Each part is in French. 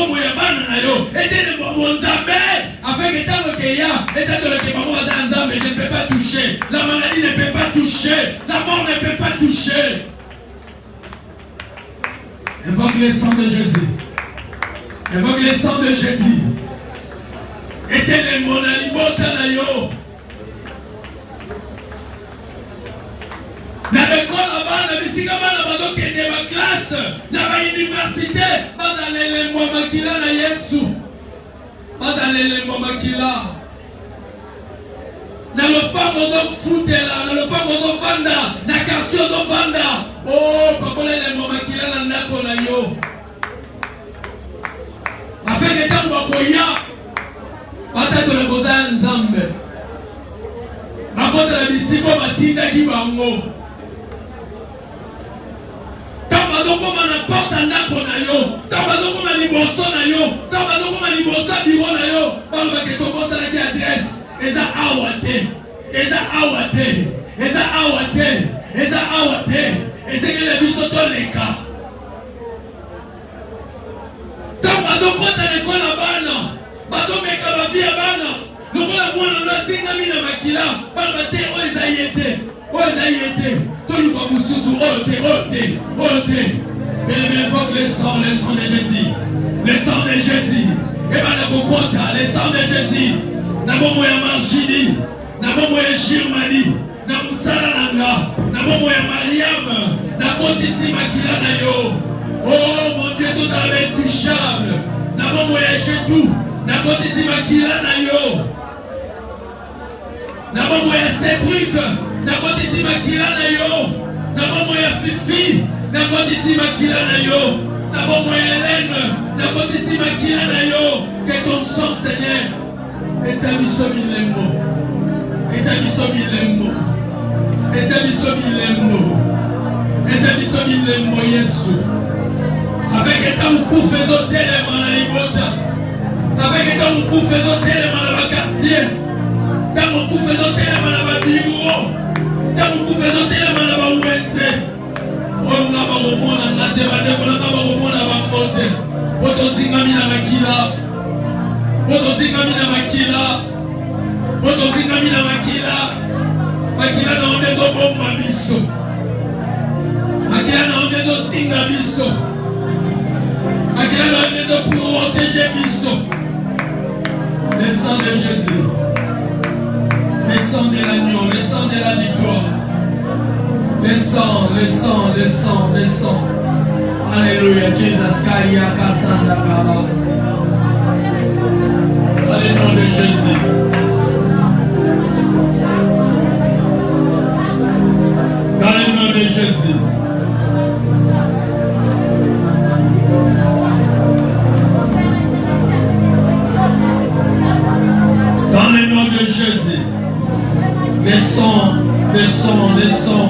bombo ya bana na yo. Etienne Nzambe, afin que tant que ya, étant donné que maman va dans je ne peux pas toucher. La maladie ne peut pas toucher. La mort ne peut pas toucher. Invoque le sang de Jésus. Invoque le sang de Jésus. Etienne mon alimota na yo. Na l'école là-bas, na bisika bana bazokende ba classe, na ba université, bazalele mwa makila na Yesu. Bazalele mwa makila. Na lopango ozofutela, na lopango ozovanda, na quartier ozovanda. Oh, pakolele mwa makila na ndako na yo. Afin que tango bakoya, batatu na koza Nzambe. Bakota na bisiko batindaki bango. Bazokoma na porte ndako na yo, bazokoma liboso na yo, bazokoma liboso biro na yo, balobake tobosalaki adresse, eza awa te, eza awa te, eza awa te, eza awa te, ezengele biso toleka. Bazokota na ekola bana, bazomeka bavia bana, lokola mwana no azingami na makila, baloba te oyo eza ye te, oyo eza ye te. Mais invoque le sang de Jésus. Le sang de Jésus. Et bien, le sang de Jésus. Na bomo ya Marjini, na bomo ya Girmani, na Moussala Nanga, na bomo ya Mariam, na Kotisi Makila na yo. Oh mon Dieu, tout à l'heure intouchable. Na bomo ya Jetou, na Kotisi Makila na yo. Na bomo ya Cédric, na Kotisi Makila na yo. Na bomo ya Fifi, na Kotisi Makila na yo. Na bomo ya Hélène, na Kotisi Makila na yo. Que ton sang, Seigneur, établisse bilembo, établisse bilembo, établisse bilembo, établisse bilembo, Yesu. Avec état moukou faisant tellement la libota, avec état moukou faisant tellement la quartier, état moukou faisant tellement la bureau, état moukou faisant tellement la ouenze. On n'a pas au monde, on n'a pas au monde à ma côté. Otozinga mina makila, otozinga mina makila, otozinga mina makila. Makila na ondezo bomba biso, makila na ondezo zinga biso, makila na ondezo protéger biso. Le sang de Jésus, le sang de l'agneau, le sang de la victoire, le sang, le sang, le sang, le sang. Alléluia, Jesus, Karia, Kassanda, Kaba. Dans le nom de Jésus. Dans le nom de Jésus. Dans le nom de Jésus. Le sang, le sang, le sang.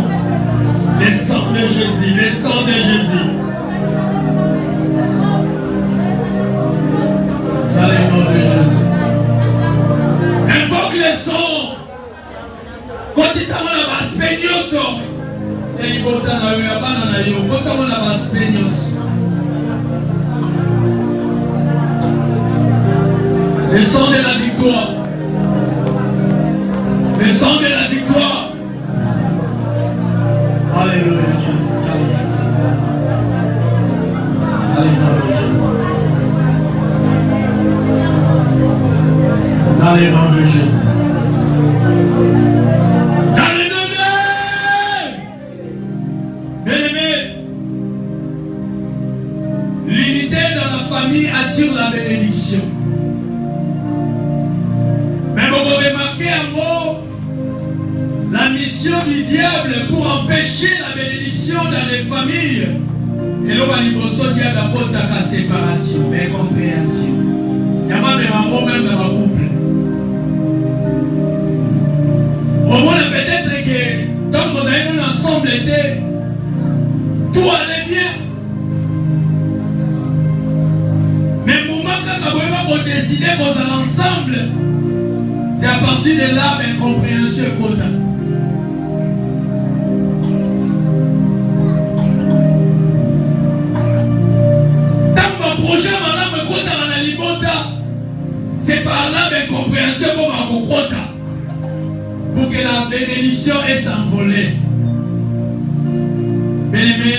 Le sang de Jésus, le sang de Jésus. Dans le nom de Jésus. Invoque le son. Quand il s'en va à Spegnoso. Il y a un banana. Quand il s'en va à Spegnoso. Le son de la victoire. Le son de la victoire. Alléluia, Jésus. Alléluia, Jésus. Dans le nom de Jésus. Dans le nom de... Bien-aimé, l'unité dans la famille attire la bénédiction. Mais vous remarquez un mot, la mission du diable pour empêcher la bénédiction dans les familles. Et l'on va dire que diable apporte la séparation, incompréhension. Il y a même un mot même dans le couple. Au moins peut-être que tant que vous avez ensemble été, tout allait bien. Mais le moment quand vous décidez qu'on est ensemble, c'est à partir de là l'incompréhension est quota. Tant que mon projet madame me quota bénédiction et s'envoler. Bien-aimé,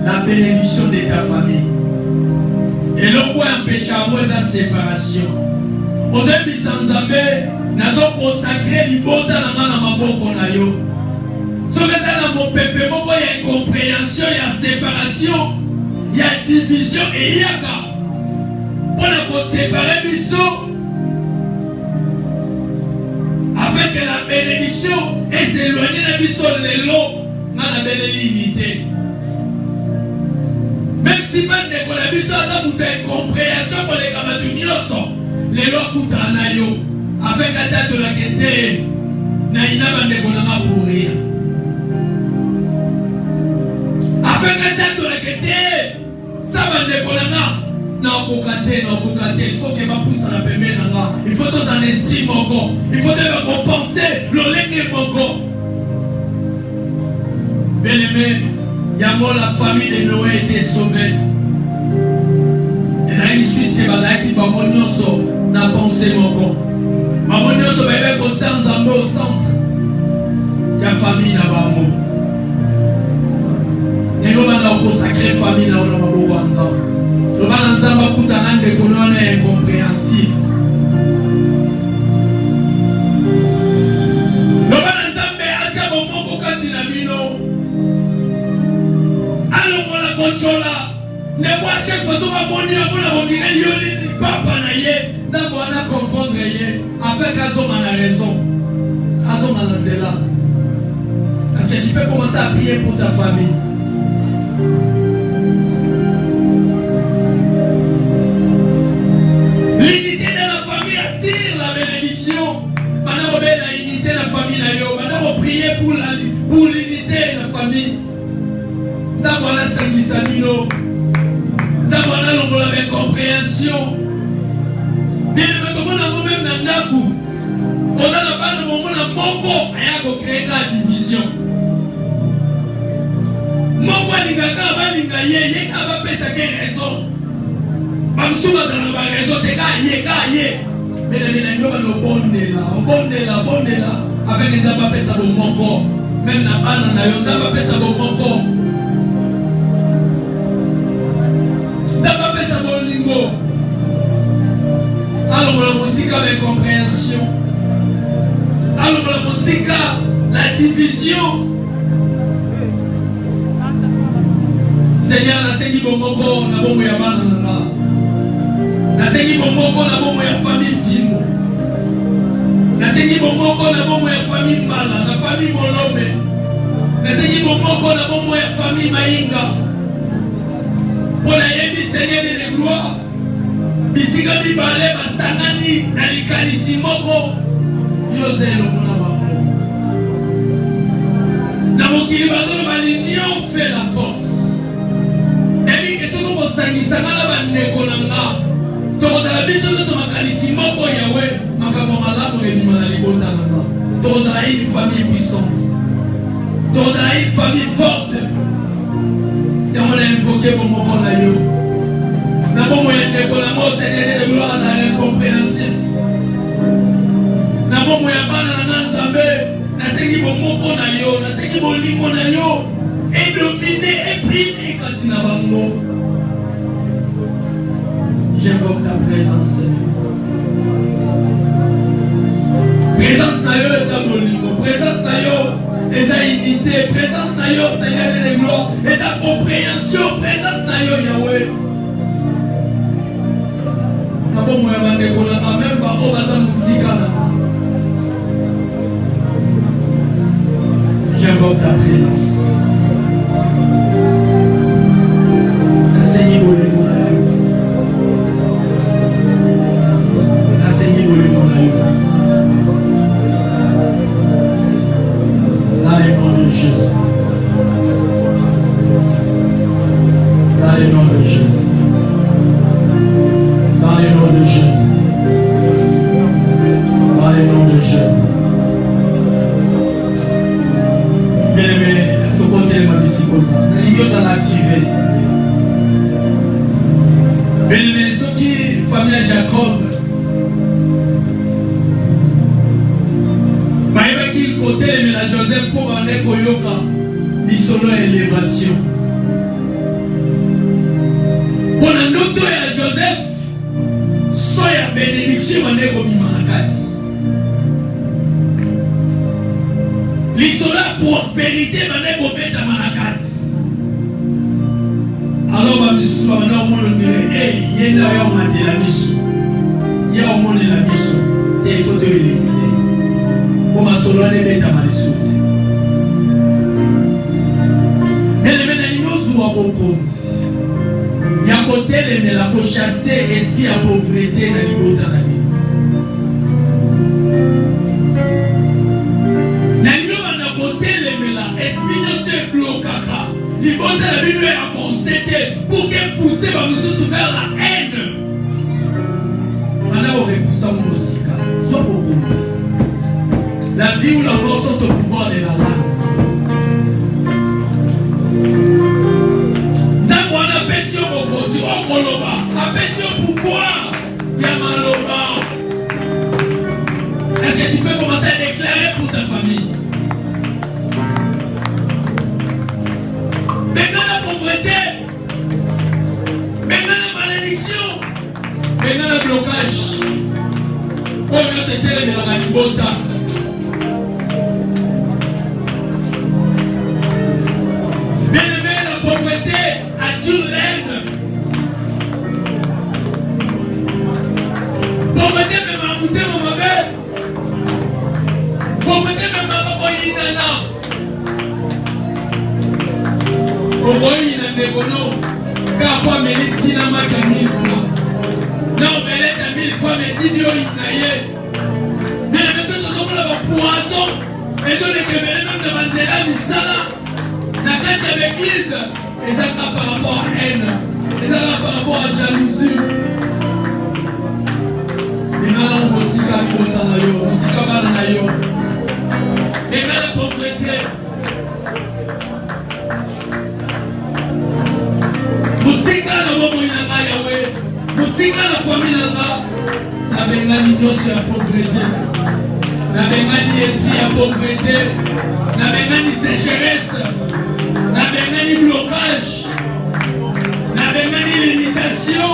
la bénédiction de ta famille. Et le quoi empêche à moi la séparation. Aux amis sans abbé, nous avons consacré l'ibota na maboko na yo. Ce que dans mon peuple, il y a incompréhension, il y a séparation, il y a division et il y a ka. On a séparé biso afin que la bénédiction et s'éloigner de biso les lots dans la belle limité. Même si pas de la biso a une incompréhension pour les camarades les lots coûtent en ayo afin que la de la quête n'a pas de pour rire. Afin que la de la quête ça va décoller. Non, il faut que ma pousse à la pembe. Il faut dans un esprit mon corps. Il faut de penser le lengue mon corps. Bien aimé, Yamo, la famille de Noé était sauvée. Et dans l'issue, c'est Bazaki Bamonioso n'a pensé mon corps. Bamonioso va être content Zambo au centre. Il y a famille là-bas. Et nous allons consacrer famille là-bas. Le Balanzamba Koutanan de colonne est incompréhensif. Le Balanzamba est à mon Katinamino. Alors, on la contrôle. Ne voit chaque façon à mon niveau, on a dit, il papa naïe, d'abord on a confondre afin qu'Azom a raison. Azom a là. Parce que tu peux commencer à prier pour ta famille. L'unité de la famille attire la bénédiction. Maintenant, on met la unité de la famille. Maintenant, on prie pour l'unité de la famille. D'abord, on a Sanguisanino. D'abord, on a la compréhension. Bien, on a même dans Naku. On a la base de mon Moko et on crée la division. Moko a dit qu'il a fait sa raison. Mamsouba dans la raison de Gaïe. Mais les gens ont bonné là. Avec les gens qui ont mon corps. Même la banane, ils ont fait ça mon corps. Ils ont fait ça mon lingo. Alors, la musique avec compréhension. Alors, la musique, la division. Seigneur, la Seigneur, mon corps, on a bon yaman. Nasengi bomoko na bomo ya famille Fimo. Nasengi bomoko na bomo ya famille Mala, na famille Molombe. Nasengi bomoko na bomo ya famille Mainga. Pour la yebi Seigneur de gloire. Bisika bibale basangani na likanisi moko. Yozelo mona bango. Na mokili bazolo balinio fait la force. Ebi ketoko bosangisa ngala bandeko nanga. Donc, la vision de ce macanisme, Yahweh, une famille puissante. Donc, une famille forte. Et on a invoqué pour mon conayo. D'abord, on a invoqué de gloire à la incompréhensible. D'abord, on a et dominer et primer quand il n'a pas de mots. J'invoque ta présence, Seigneur. Présence nayo est ta bolingo. Présence nayo est ta unité. Présence nayo, Seigneur de gloire, est ta compréhension. Présence nayo, Yahweh. D'abord, moi, je vais me même pas au bazar musical. J'invoque ta présence. bazali koyoka lisolo ya élévation. Pour la ndoto ya Joseph, soya bénédiction bande kobima na kati. Lisolo ya prospérité bande kobetama na kati. Alors ba misusu bana omono ndire yenda ya matela biso. Ya omone la biso. Il faut te éliminer. Pour ma solo ne betama lisuti. Il y a côté mais la pour chasser esprit à pauvreté dans les bottes à la côté mais la esprit ne se bloque pas. Les bottes à la vie nous avancé pour qu'elle pousse par nous vers la haine. Maintenant on repousse mon aussi soit beaucoup. La vie ou la mort sont au pouvoir de la langue. Appelle pouvoir, Yamaloba. Est-ce que tu peux commencer à déclarer pour ta famille? Maintenant la pauvreté, maintenant la malédiction, maintenant le blocage. Oh non, c'était le Ranibota. Bien-aimé, la pauvreté attire l'aine. Pauvreté me m'a goûté mon mauvais. Pauvreté me m'a envoyé nana. Envoyé na negono. Car pas me dit na ma 1000 fois. Non, mais elle est 1000 fois mais dit Dieu il n'a yé. Mais la personne de comme la poisson. Et donc les crémés même de Mandela Misala. La tête de l'église. Et ça par rapport à haine. Et ça par rapport à jalousie. Et maintenant, on aussi la pauvreté. Musika la bobo inanga Yahweh. Musika la famille nanga. Na bengani dosi ya pauvreté. Na bengani esprit ya pauvreté. Na bengani sécheresse. Na bengani blocage. Na bengani limitation.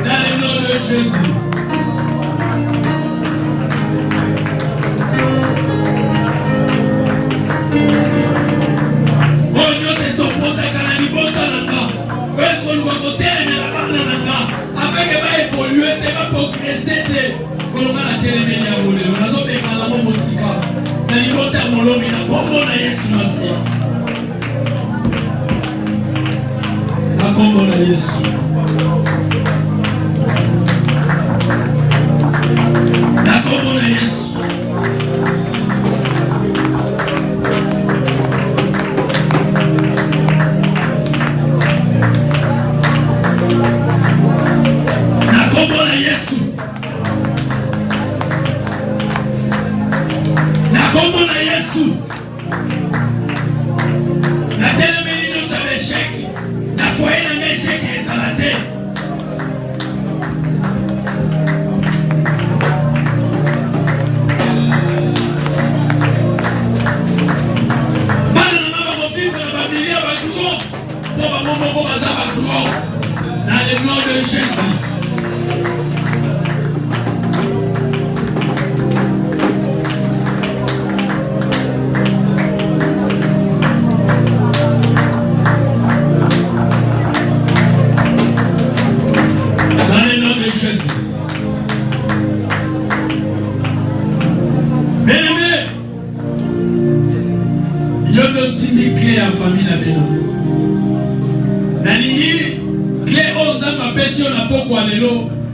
Dans le nom de Jésus.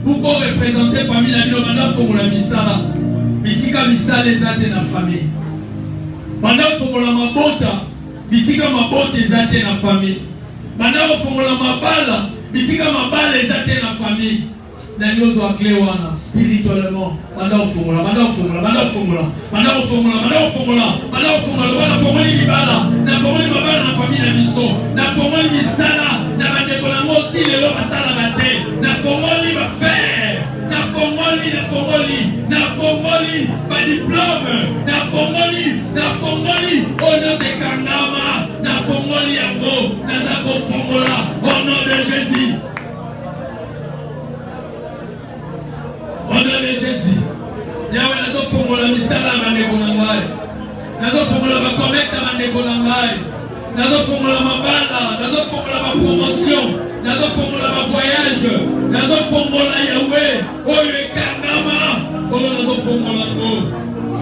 Pourquoi représenter famille la bino banda fongola misala bisika misala ezate na famille banda fongola mabota bisika mabota ezate na famille banda fongola mabala bisika mabala ezate na famille na nyozo akle wana spirituellement banda fongola libala na fongola mabala na famille na biso na fongola misala na bandeko na moti lelo basala bate na fongoli ba faire na fongoli ba diplôme na fongoli oyo sekangama na fongoli yango naza kofongola au nom de Jésus. Au nom de Jésus. Yawe nazofongola misala ya bandeko na ngai, nazofongola bakomete ya bandeko na ngai, nazofongola mabala, nazofongola bapromotion, nazofongola bavoyage, nazofongola Yawe oyo ekangama oyo nazofongola ngo,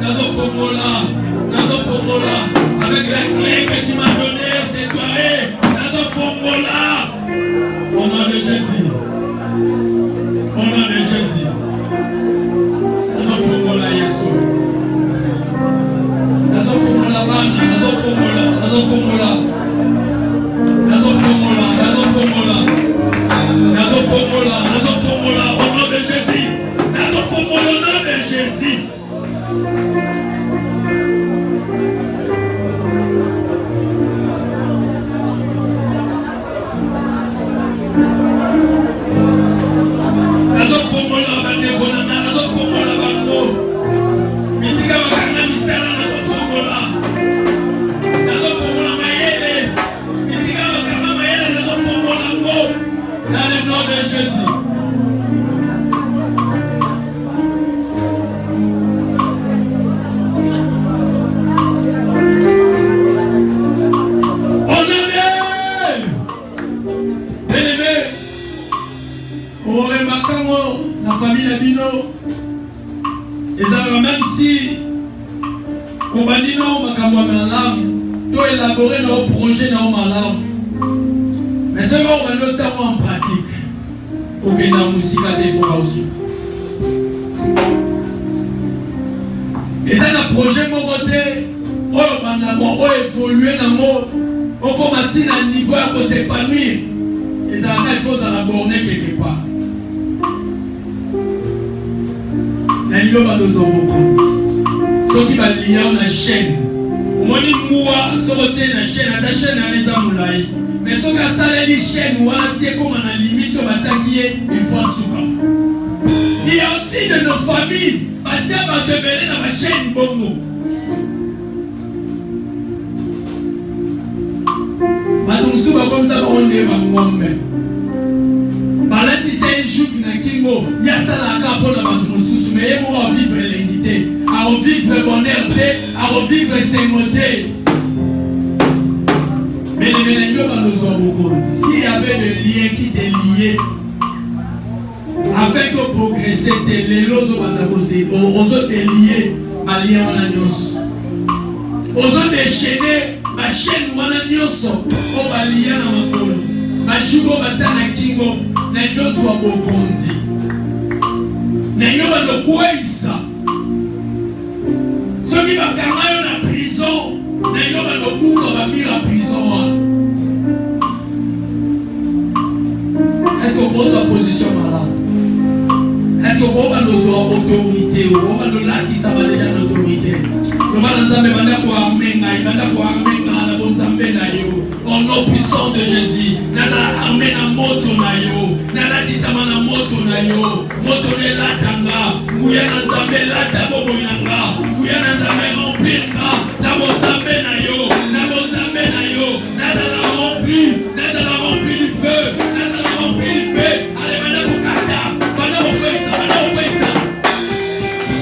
nazofongola avec la clé que tu m'as donnée cette soirée, nazofongola au nom de Jésus, au nom de Jésus. Nazofongola Yesu, nazofongola bana, nazofongola au nom de Jésus, nazofongola au nom de Jésus. Même si on va dire non, on élaborer nos projets dans malam, mais ce qu'on va notamment en pratique pour que la musique a des fois aussi. Et ça, le projet mon côté, on va évoluer dans mon, on commence à un niveau à s'épanouir. Et ça, il faut dans la borne quelque part. Ce qui va lier à la chaîne. On dit moi, ce qui est la chaîne, la chaîne est les amoulaï. Mais ce qui est la chaîne, on a comme on a limite, on va t'acquier une fois souvent. Il y a aussi de nos familles, on va devenir dans la chaîne bongo. Matumsu va comme ça, on est même. Maladi c'est un jour qui n'a kingo, il y a ça la capo dans Matumsu, mais il faut vivre l'unité, à revivre le bonheur, à revivre ses modèles. Mais les ménagères dans nos hommes, s'il y avait des liens qui étaient liés, afin que progresser, les autres autres liés, ma lien en agnos. Aux autres déchaînés, ma chaîne ou en agnos, on va lier dans ma polo. Ma jugo va t'en a kingo, n'a pas soit beau condi. N'a pas de quoi ça. Ceux qui vont carrément en prison, n'a pas de bout qu'on va mis en prison. Est-ce qu'on pose la position malade? Est-ce qu'on va nos autorités? On va nous là qui ça va déjà l'autorité. On va nous amener maintenant pour amener, il va nous amener dans la bonne amener au nom puissant de Jésus. Nala amener na moto na yo. Nala disama na moto na yo. Moto ne la tanga. Kuya na tambe la tabo boyanga. Kuya na tambe rompirka. Na botambe na yo. Na botambe na yo. Nala la rempli. Nala la rempli du feu. Nala la rempli du feu. Allez maintenant pour kata. Maintenant on fait ça. Maintenant on fait ça.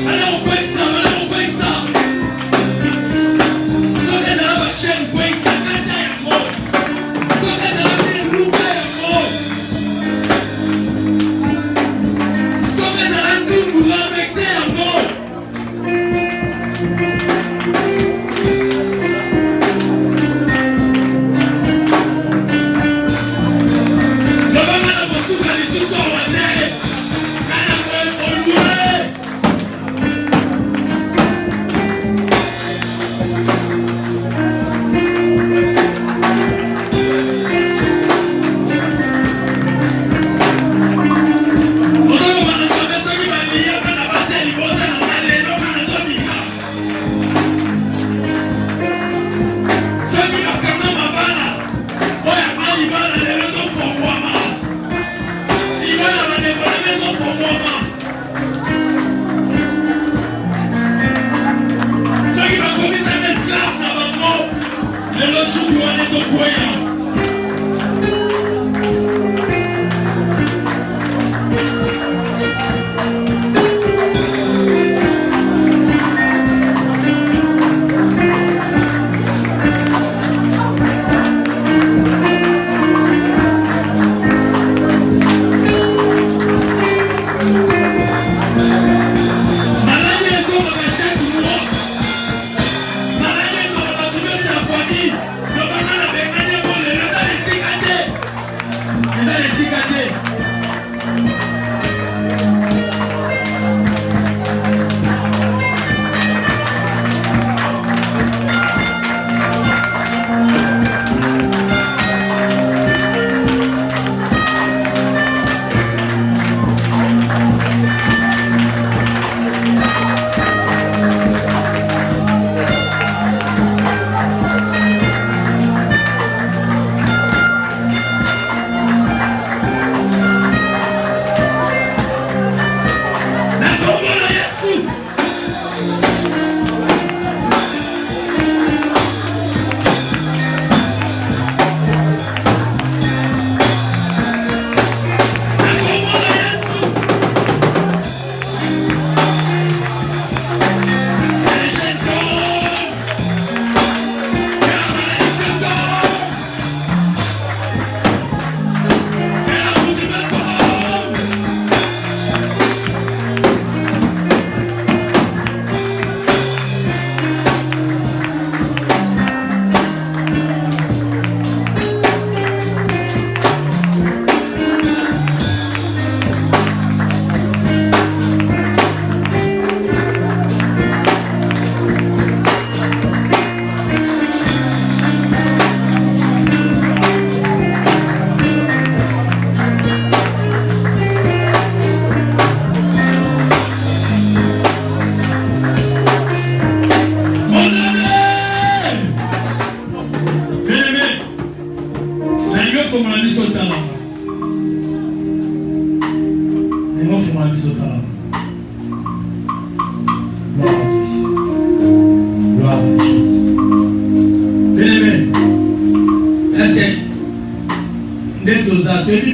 Maintenant on fait ça. Maintenant on fait ça. Donc elle a la chaîne quoi ça kata ya mo. Donc elle a la luka ya mo. Donc elle a la tumba avec ça ya mo. Ceux qui vont commettre un esclave dans votre monde,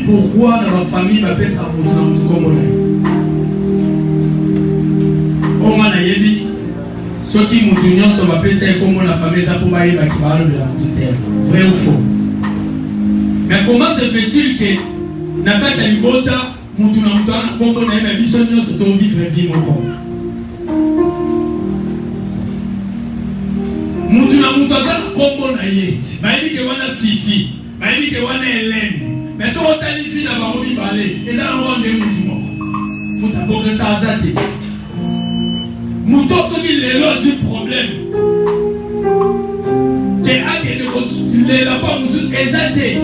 Pourquoi dans ma famille ma paix ça monte dans mon commun? Au moins la yebi, ceux qui m'ont tenu sur ma paix c'est comme la famille ça pour bailler qui parle de la terre. Vrai ou faux? Mais comment se fait-il que Nakata Libota, Moutuna Moutana, comme on a une vision de ce qu'on vit vie mon corps? Moutuna Moutana, comme on a yé, mais il dit que on a Fifi, mais il dit que on a Hélène. Mais si on a une vie dans ma vie, et là on a un mouton. Mouton pour que ça azate. Mouton qui est là, c'est un problème. Les lapins nous exaltés.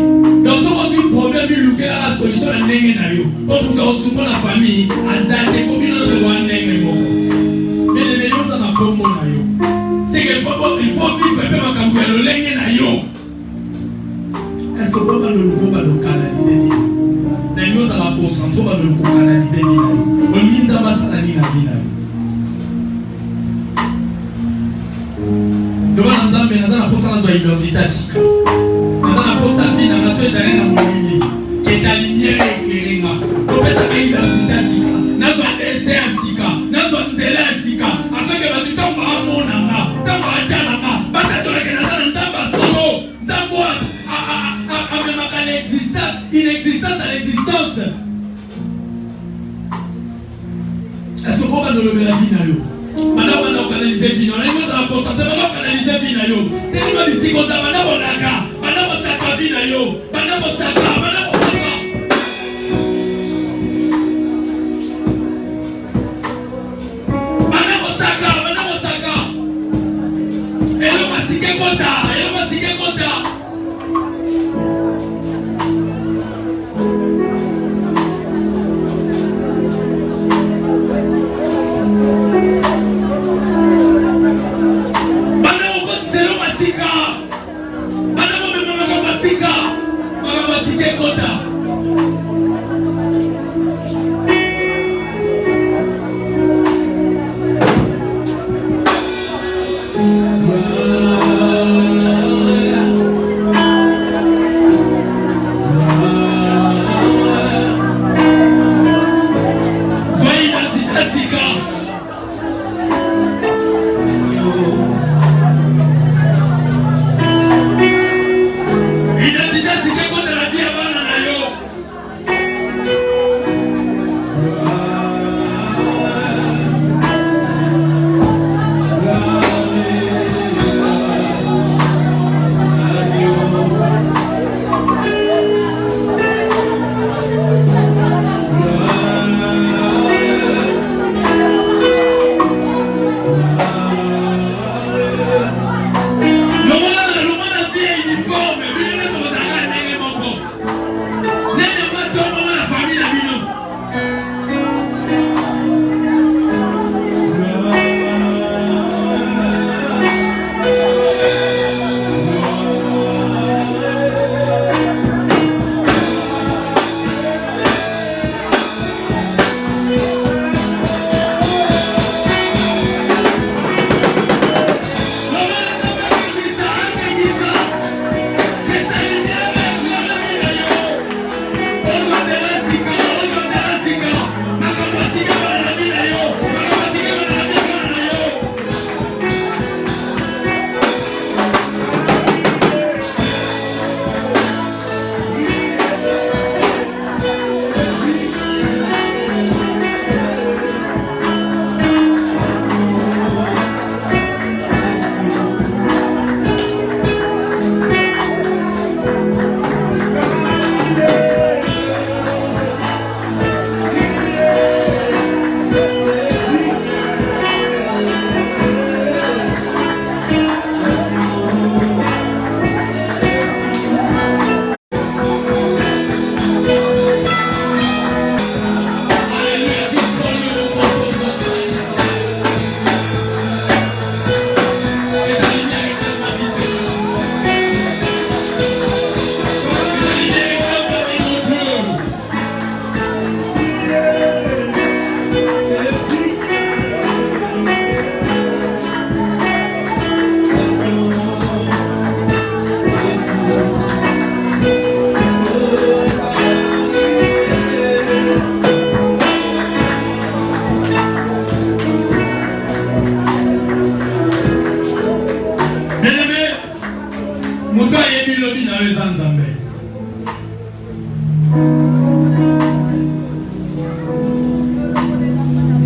Dans ce problème, il y a la solution à l'ennemi. Comme nous avons souvent la famille, azate, comme nous avons un ennemi. Mais les meilleurs dans la combo, c'est que il faut vivre un peu ma campagne, le l'ennemi. Est-ce que vous pouvez canaliser vie? Nous allons la concentrer, on va canaliser vie. On va la vie. Devant nous avons la poste à l'identité. Nous avons la poste à vie, nous avons la vie qui est la lumière éclairée. Nous avons la identité. Nous avons destin à Sika. Nous avons zélé à Sika. Afin que nous tombe à mon âme, tombe à Djanama, bataille que nous avons tombe solo, tombe à l'existence, inexistence à l'existence. Est-ce que vous pouvez nous lever la vie dans l'eau? Maintenant, on a canalisé vie. On a mis à la concentrer, on a canalisé vie dans l'eau. Tellement de psychose, maintenant on a cas, maintenant on s'accorde vie dans l'eau, maintenant on s'accorde, maintenant on s'accorde. Maintenant on s'accorde, maintenant on s'accorde. Et l'homme a siqué conta, et l'homme a siqué conta.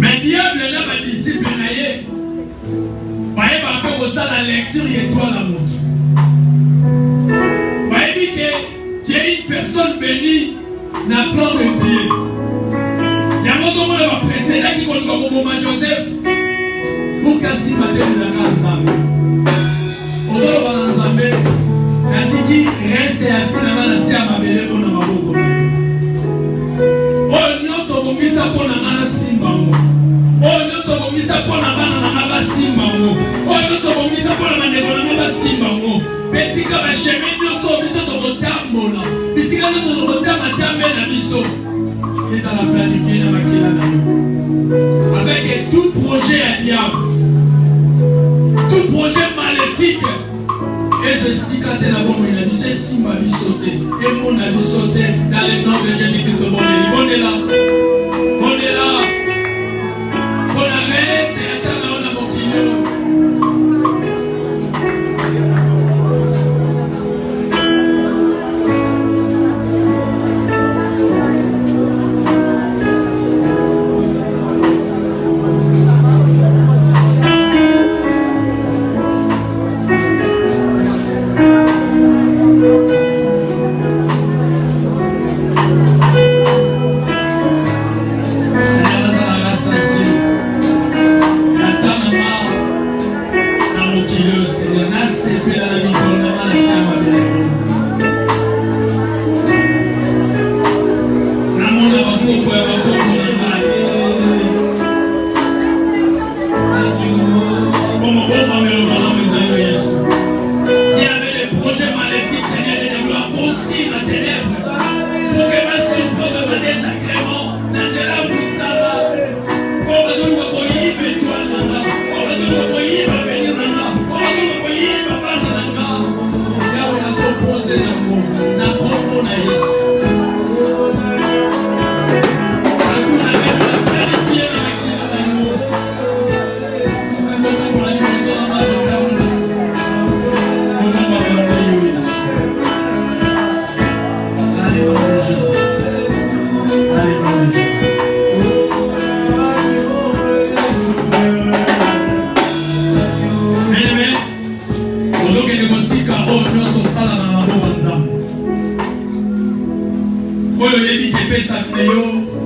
Mais diable n'a pas disciple naïe. Voyez par rapport à ça la lecture et toi la montre. Voyez que tu es une personne bénie dans le plan de Dieu. Il y a un moment où on va précéder qui connaît comme Obama Joseph pour qu'assez matin de la Nzambe. On va dans Nzambe, quand il dit reste à finalement la scie à ma belle on a ma beaucoup. Oh nous sommes mis à pour la mana simbango. Oh nous sommes mis à pour la mana na ma simbango. Oh nous sommes mis à pour la mana na ma simbango. Petit comme un chemin nous sommes mis au rotambo là. Ici quand nous sommes au rotambo na biso. Et ça va planifier dans ma kilana. Avec tout projet à diable, tout projet maléfique. Et ceci quand elle a bon, il a dit c'est si ma vie sauté. Et mon a vie sauté dans le nom de Jésus-Christ. On est là. On est là. On a resté et attend on a mon kilo.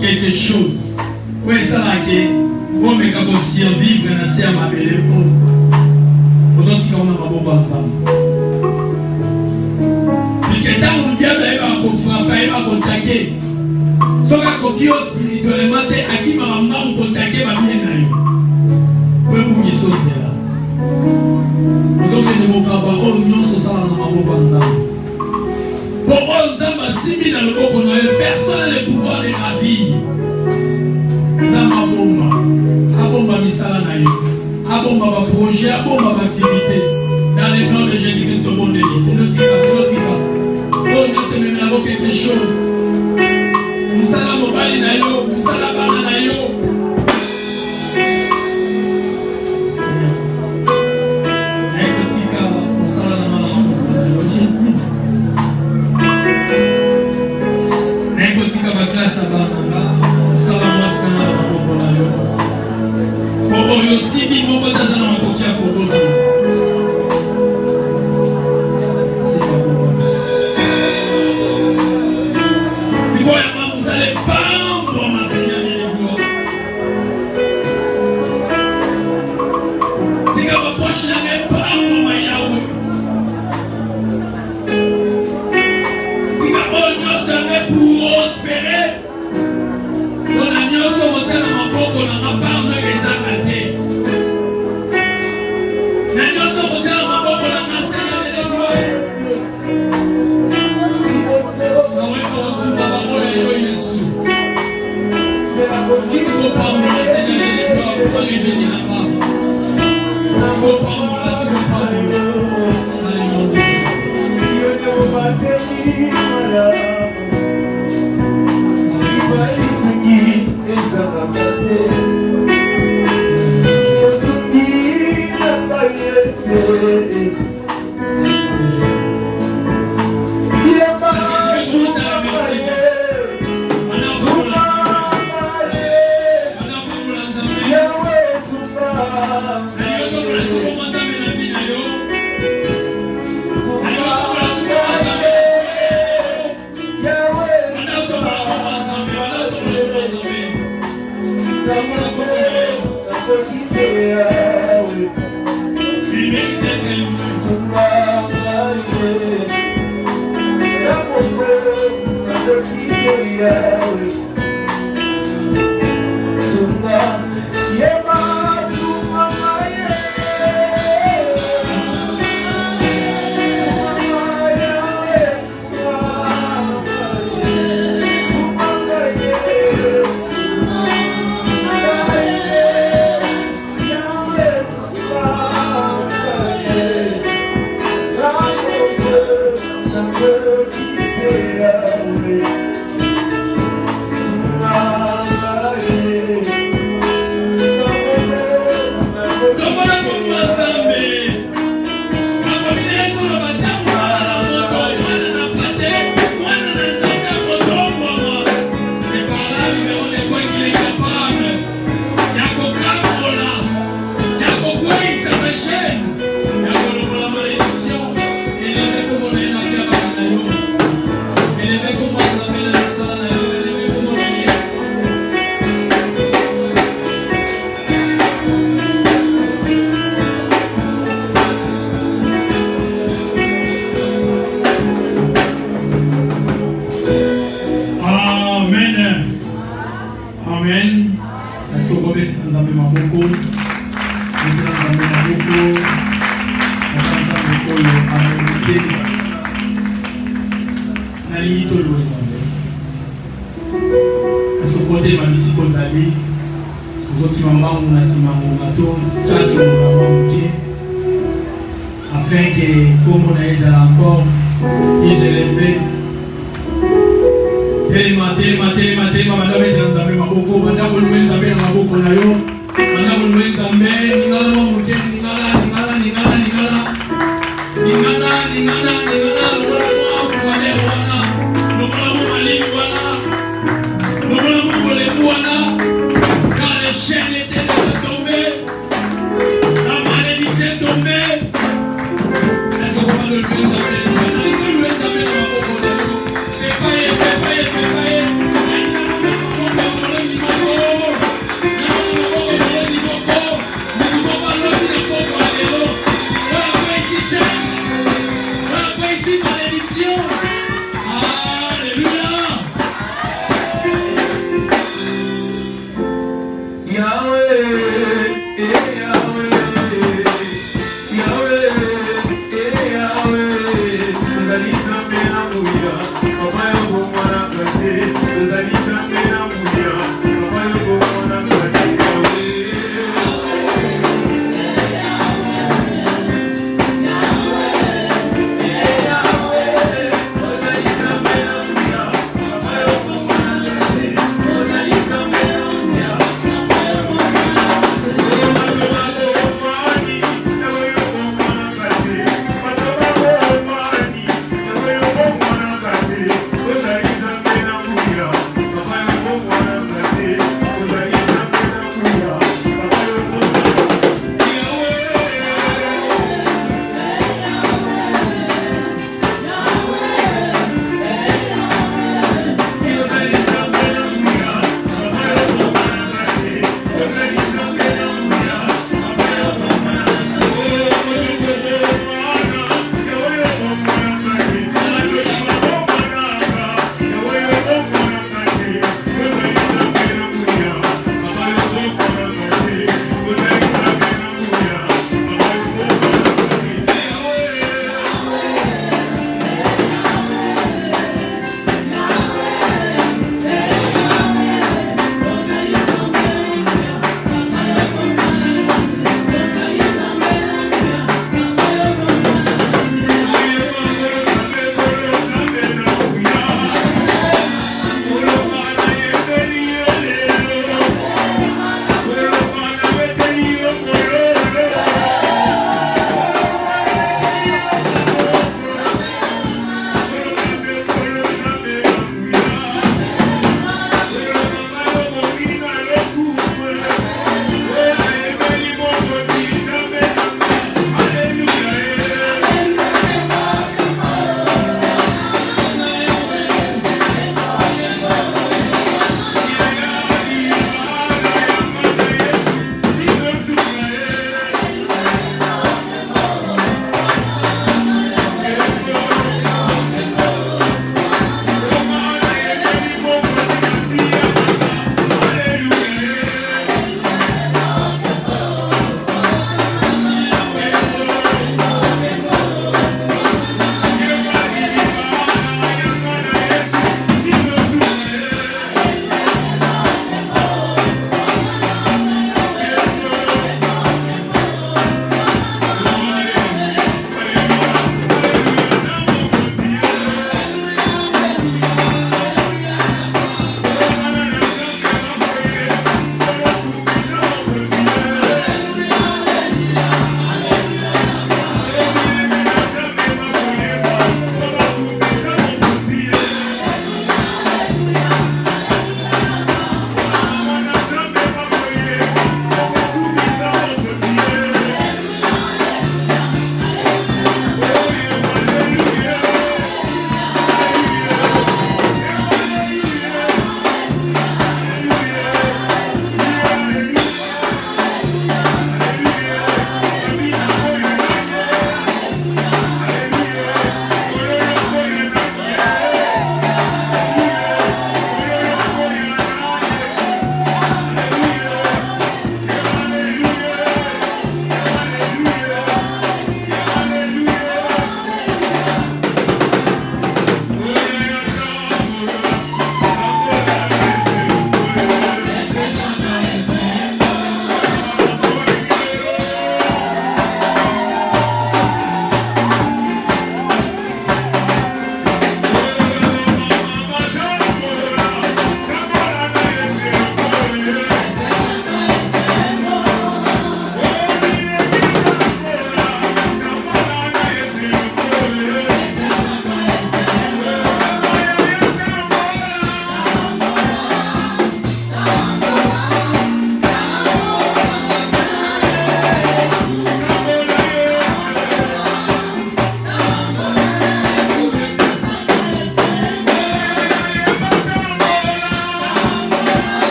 Quelque chose. Oui, ça là que on me capable survivre dans ces amabele pour autant qu'on a pas beaucoup ensemble. Puisque tant mon diable il va frapper, il va attaquer. Sauf que spirituellement à qui ma maman attaquer ma bien na yo. Oui, vous qui sautez là. Vous avez de mon papa, oh nous sommes ça là dans ma beaucoup ensemble. Pour eux, si dans le beaucoup, personne n'a le pouvoir de ravir. Zama bomba, abomba misala na yo, abomba ba projet, abomba ba activité. Dans le nom de Jésus-Christ, au monde de l'île. Ne dis pas. Oh Dieu se met avec quelque chose. Musala mobali na yo, musala bana na yo. Afin que, comme on a eu encore, et je l'ai fait. Tellement, Nous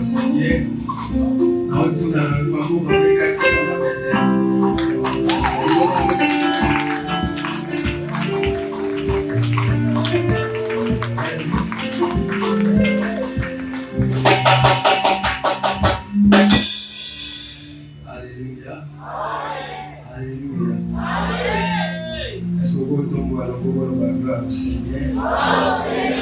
Seigneur. Now to the Mamu Alléluia. Alléluia. Est-ce que vous tombez à la gloire au Seigneur?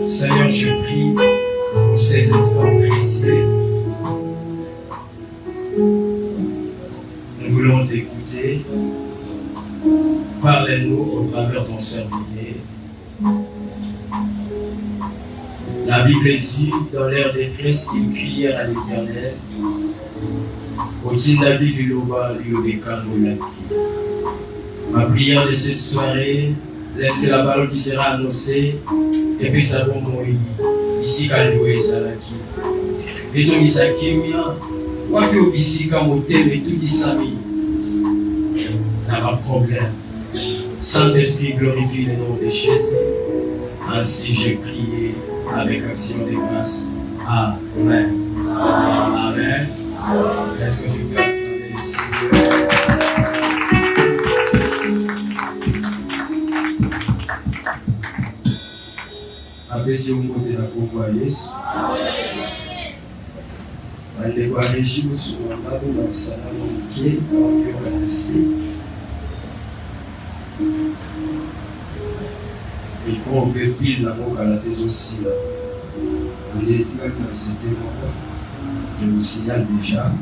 Seigneur, je prie pour ces instants précieux. Nous voulons t'écouter. Parlez-nous au travers de ton serviteur. La Bible dit, dans leur détresse, ils crièrent à l'Éternel. Au-dessus de la Bible, il ma prière de cette soirée, laisse que la parole qui sera annoncée, et puis ça va mourir. Ici, quand loué, ça l'a qui. Et donc, il s'est qui, moi, puis ici, quand on t'aime, et tout ça, n'a pas de problème. Saint-Esprit, glorifie le nom de Jésus. Ainsi, j'ai prié avec action de grâce. Amen. Amen. Est-ce que tu peux acclamer le Seigneur? Après, si vous montez la cour à Yesu, allez voir les jours sur un bateau dans le salon qui est organisé. Et quand on peut pile la boca à la thèse aussi, on est dit que c'était moi. Je vous signale déjà.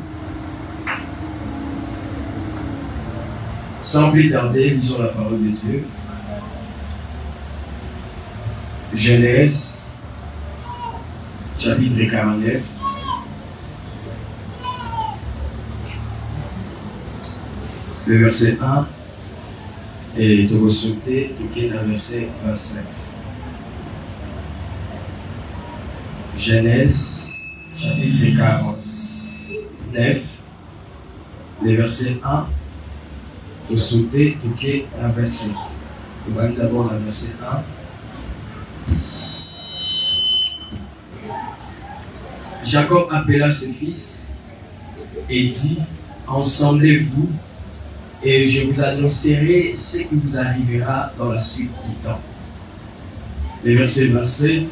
Sans plus tarder, lisons la parole de Dieu. Genèse, chapitre 49. Le verset 1 et de sauter le verset 27. Genèse, chapitre 49, le verset 1, de sauter le verset 7. On va d'abord le verset 1. Jacob appela ses fils et dit, ensemblez-vous et je vous annoncerai ce qui vous arrivera dans la suite du temps. Le verset 27,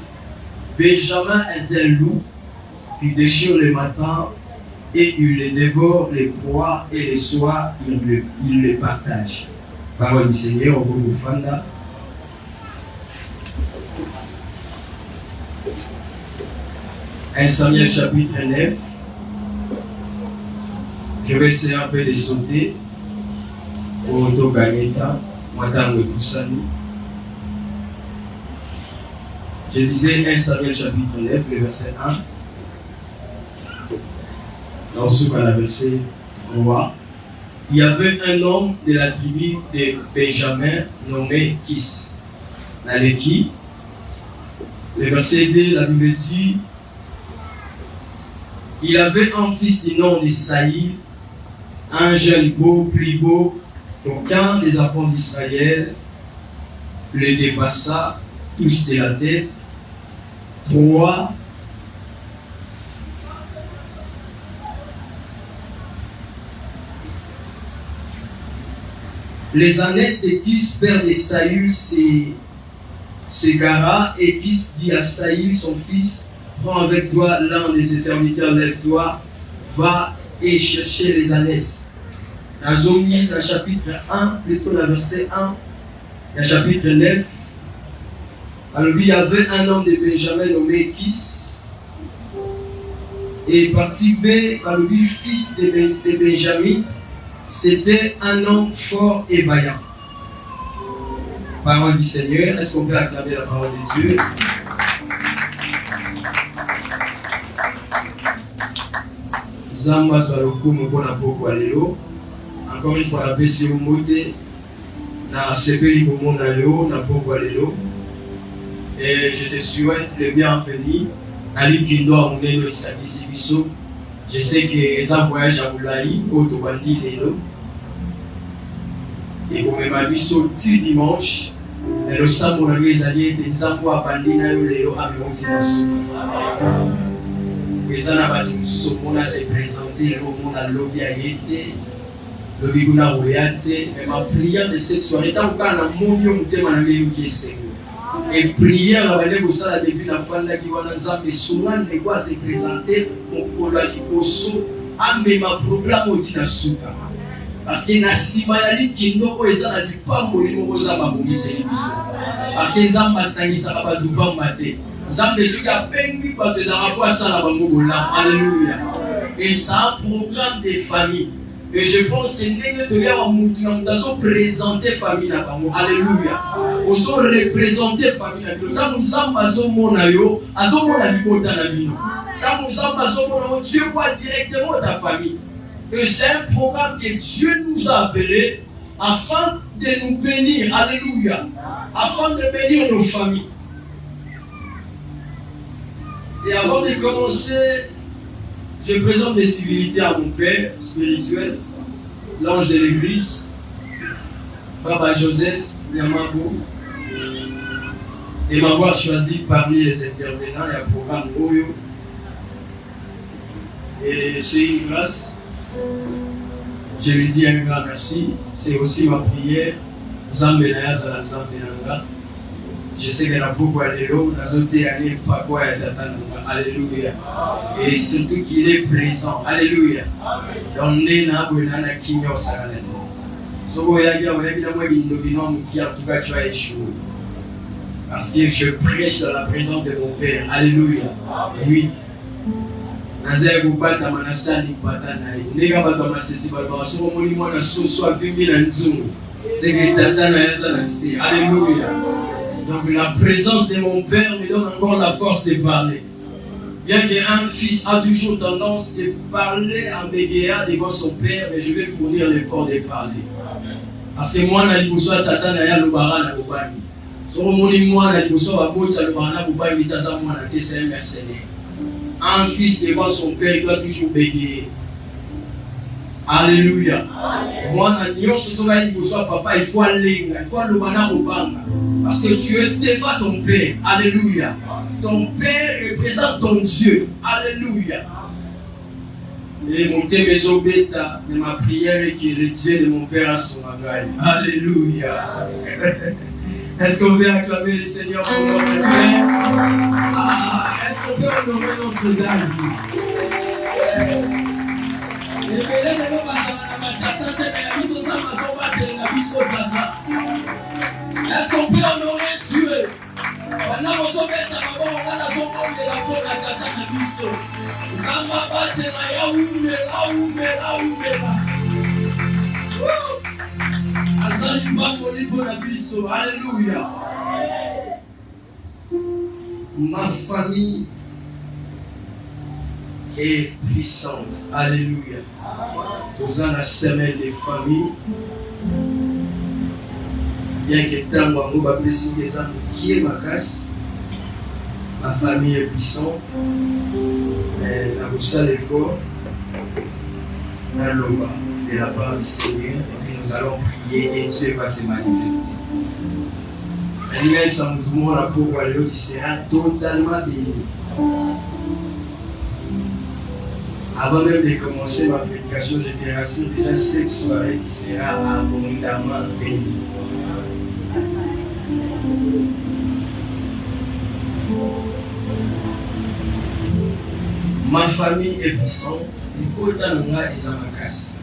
Benjamin est un loup qui déchire le matin et il les dévore les proies et les soirs, il les partage. Parole du Seigneur, au bout Fanda. 1 Samuel chapitre 9. Je vais essayer un peu de sauter pour gagner temps. Je disais 1 Samuel chapitre 9, le verset 1. Dans ce qu'on a verset 3. Il y avait un homme de la tribu de Benjamin nommé Kis. Dans qui, le verset 2, la Bible dit, il avait un fils du nom d'Isaïe, un jeune beau, plus beau qu'aucun des enfants d'Israël, le dépassa tous de la tête. 3. Les ânesses de Kis, père de Saül, s'égara, et Kis dit à Saül, son fils, prends avec toi l'un de ses serviteurs, lève-toi, va et chercher les ânesses. Dans Zomi, dans le chapitre 1, plutôt dans le verset 1, dans le chapitre 9, alors il y avait un homme de Benjamin nommé Kis, et partie B, alors lui, fils de Benjamin, c'était un homme fort et vaillant. Parole du Seigneur, est-ce qu'on peut acclamer la parole de Dieu? Zamba Zalokumu Bona Boko Alelo. Encore une fois, la BCO Moté, na Sepeli Bomona Yo, na Boko Alelo. Et je te souhaite le bienvenu. Ali Kindo Amuneno Isaki Sibiso. Je sais que les voyage à Moulaï, au Tobandi Lelo. Et comme ma vie sorti dimanche, et le samedi, on a les alliés des Zambo à Bandina Lelo à Montinas. Les Anabatu, on a se présenté, on a lobby à Yété, lobby Guna Royate, et ma prière de cette soirée, tant qu'on a mon mieux, on a et prière à aller au salon depuis la fin de la Guiwana, et souvent les voix se présenter, mon collègue Osso, à mes problèmes au Tinasuka. Parce que na simayali qui n'ont pas dit pas mourir aux Amaboumi, c'est l'émission. Parce que les Zamba Sangi Saraba Duba Maté. Zamba ceux qui a peine parce que Zarabo Salabangola. Alléluia. Et ça, un programme de famille. Et je pense que nous avons présenté la famille. Alléluia. Nous avons représenté la famille. Nous avons Dieu voit directement ta famille. Et c'est un programme que Dieu nous a appelé afin de nous bénir. Alléluia. Afin de bénir nos familles. Et avant de commencer, je présente des civilités à mon père spirituel, l'ange de l'église, Papa Joseph Yamabo, et m'avoir choisi parmi les intervenants et un programme Oyo. Et c'est une grâce. Je lui dis un grand merci. C'est aussi ma prière. Zambenaya Zala Zambenanga. Je sais qu'il y a beaucoup à l'élo. Alléluia. Et surtout qu'il est présent. Alléluia. Parce que je prêche dans la présence de mon Père. Alléluia. Oui. C'est que Tata. Alléluia. Donc la présence de mon Père me donne encore la force de parler. Bien qu'un fils a toujours tendance de parler en bégayant devant son père, mais je vais fournir l'effort de parler. Parce que moi, je suis Tata Naya Lubara Bubani. Si moi, je suis Lubara Bubani, c'est un mercenaire. Un fils devant son père, il doit toujours bégayer. Alléluia. Moi, papa, il faut aller, il faut aller parce que tu es devant ton père. Alléluia. Ton père représente ton Dieu. Alléluia. Et mon thème de ma prière est que le Dieu de mon père a son magaï. Alléluia. Est-ce qu'on peut acclamer le Seigneur pour notre Père? Est-ce qu'on peut honorer notre Dame? Est-ce qu'on peut honorer Dieu? Alléluia. Ma famille est puissante. Alléluia. Nous avons la semaine des familles. Bien que tant que nous avons des amis qui est ma casse, ma famille est puissante. Mais la boussole est forte. Dans l'ombre de la part du Seigneur. Et puis nous allons prier et Dieu va se manifester. Lui-même, sans tout le monde, pour l'autre, il sera totalement béni. Avant même de commencer ma prédication, je te rassure déjà cette soirée, tu seras abondamment béni. Ma famille est puissante, et autant de moi, ils ont ma casse.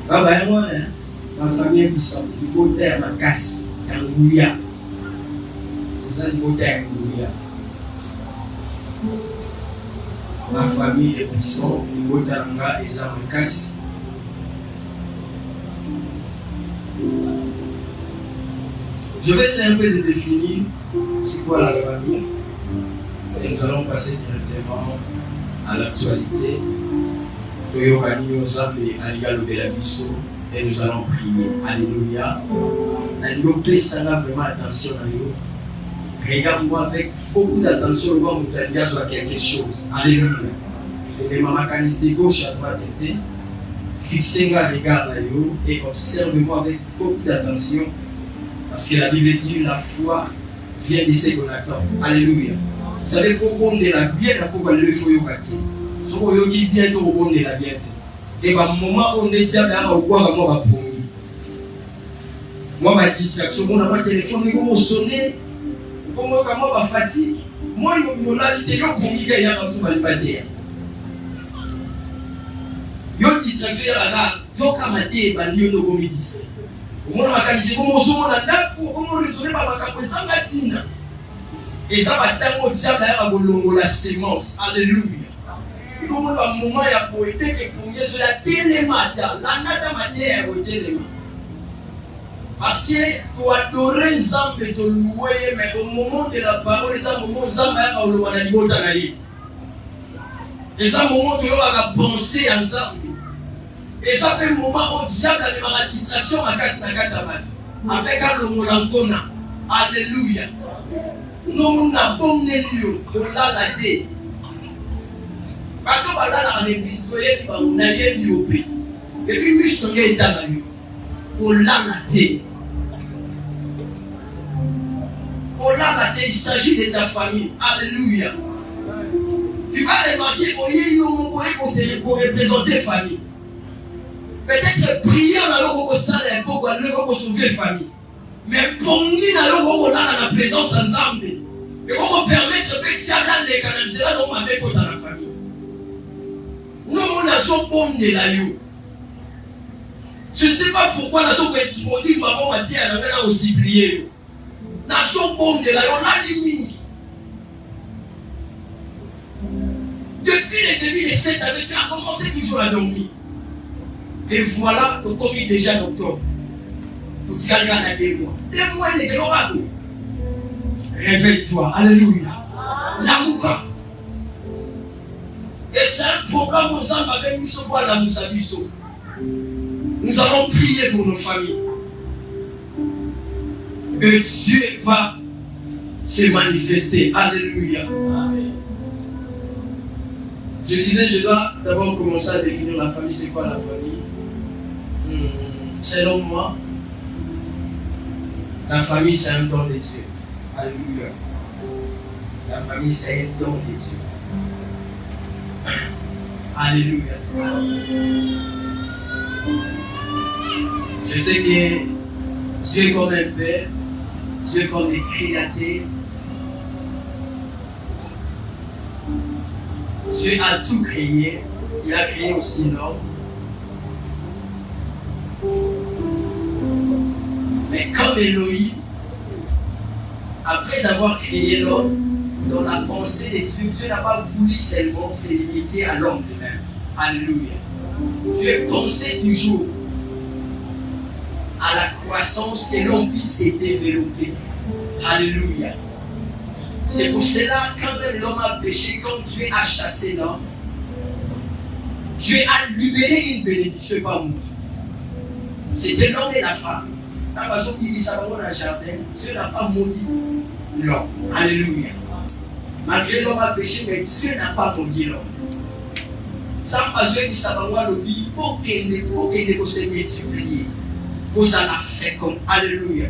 Ma famille est puissante, il autant de ma casse. Alléluia. Ma famille est puissante, il autant de moi, ils ont ma casse. Je vais essayer un peu de définir c'est quoi la famille. Et nous allons passer directement à l'actualité. Et nous allons prier. Alléluia. Nous allons vraiment attention à nous. Regarde-moi avec beaucoup d'attention, on va vous dire quelque chose. Alléluia. Et ma mécanisme de gauche à droite était. Fixez un regard là et observez-moi avec beaucoup d'attention. Parce que la Bible dit la foi vient de ce qu'on attend. Alléluia. Vous savez pourquoi on est là bien, pourquoi le faut y aller. Si on dit bien, on est là bien. Et à un moment où on est déjà là, on voit comment on va prendre. Moi, ma distraction, mon téléphone, comment sonner, comment on va fatiguer. Moi, monalité, je vais prendre quelqu'un dans tout le monde. Yo distraction ya la yo kamate bandi yo ko midise umona makanisi ko mosomo na ndako ko mo risone ba makambo ezanga tina eza batango diable ya bolongo la semence. Alléluia. Ko comment le moment a poété que pour mieux sur la télémata, la nata matière au téléma. Parce que tu adorer ensemble et te louer, mais au moment de la parole, c'est un moment où ensemble a le wananibo tanaï. Et c'est un moment où tu vas penser ensemble. Et ça fait un moment où diable avait ma distraction à casse na casse avec un molankona. Alléluia. Nous n'avons pas lieu pour la dé. Quand on va là dans l'église, on a eu au pays. Et puis, nous sommes allés pour la dé. Pour la dé, il s'agit de ta famille. Alléluia. Tu vas remarquer pour représenter la famille. Peut-être prier dans le salaire pour sauver la famille. Mais pour nous, dans la présence ensemble, et on va permettre que tu ailles dans les canaux, c'est là qu'on va mettre dans la famille. Nous, on a son bon de la yo. Je ne sais pas pourquoi la son qui m'a dit, maman m'a dit, elle a aussi prié. La son bon de la yo, la limite. Depuis le début de cette année, tu as commencé toujours à dormir. Et voilà, on commence déjà en octobre. Tout ce qu'il y a 2 mois. 2 mois, il est glorieux. Réveille-toi. Alléluia. L'amour. Et c'est un programme où nous avons mis sur la Moussabiso. Nous allons prier pour nos familles. Et Dieu va se manifester. Alléluia. Je disais, je dois d'abord commencer à définir la famille. C'est quoi la famille? Selon moi, la famille, c'est un don de Dieu. Alléluia. La famille, c'est un don de Dieu. Alléluia. Je sais que Dieu est comme un père, Dieu est comme un créateur. Dieu a tout créé. Il a créé aussi l'homme. Mais comme Elohim, après avoir créé l'homme, dans la pensée de Dieu, Dieu n'a pas voulu seulement se limiter à l'homme lui-même. Alléluia. Dieu pensait toujours à la croissance que l'homme puisse se développer. Alléluia. C'est pour cela, quand même l'homme a péché, quand Dieu a chassé l'homme, Dieu a libéré une bénédiction par nous. C'était l'homme et la femme. Dans le jardin, Dieu n'a pas maudit l'homme. Alléluia. Malgré l'homme a péché, mais Dieu n'a pas maudit l'homme. Ça m'a besoin de savoir le but pour qu'il ne se multiplie. Pour ça l'a fait comme. Alléluia.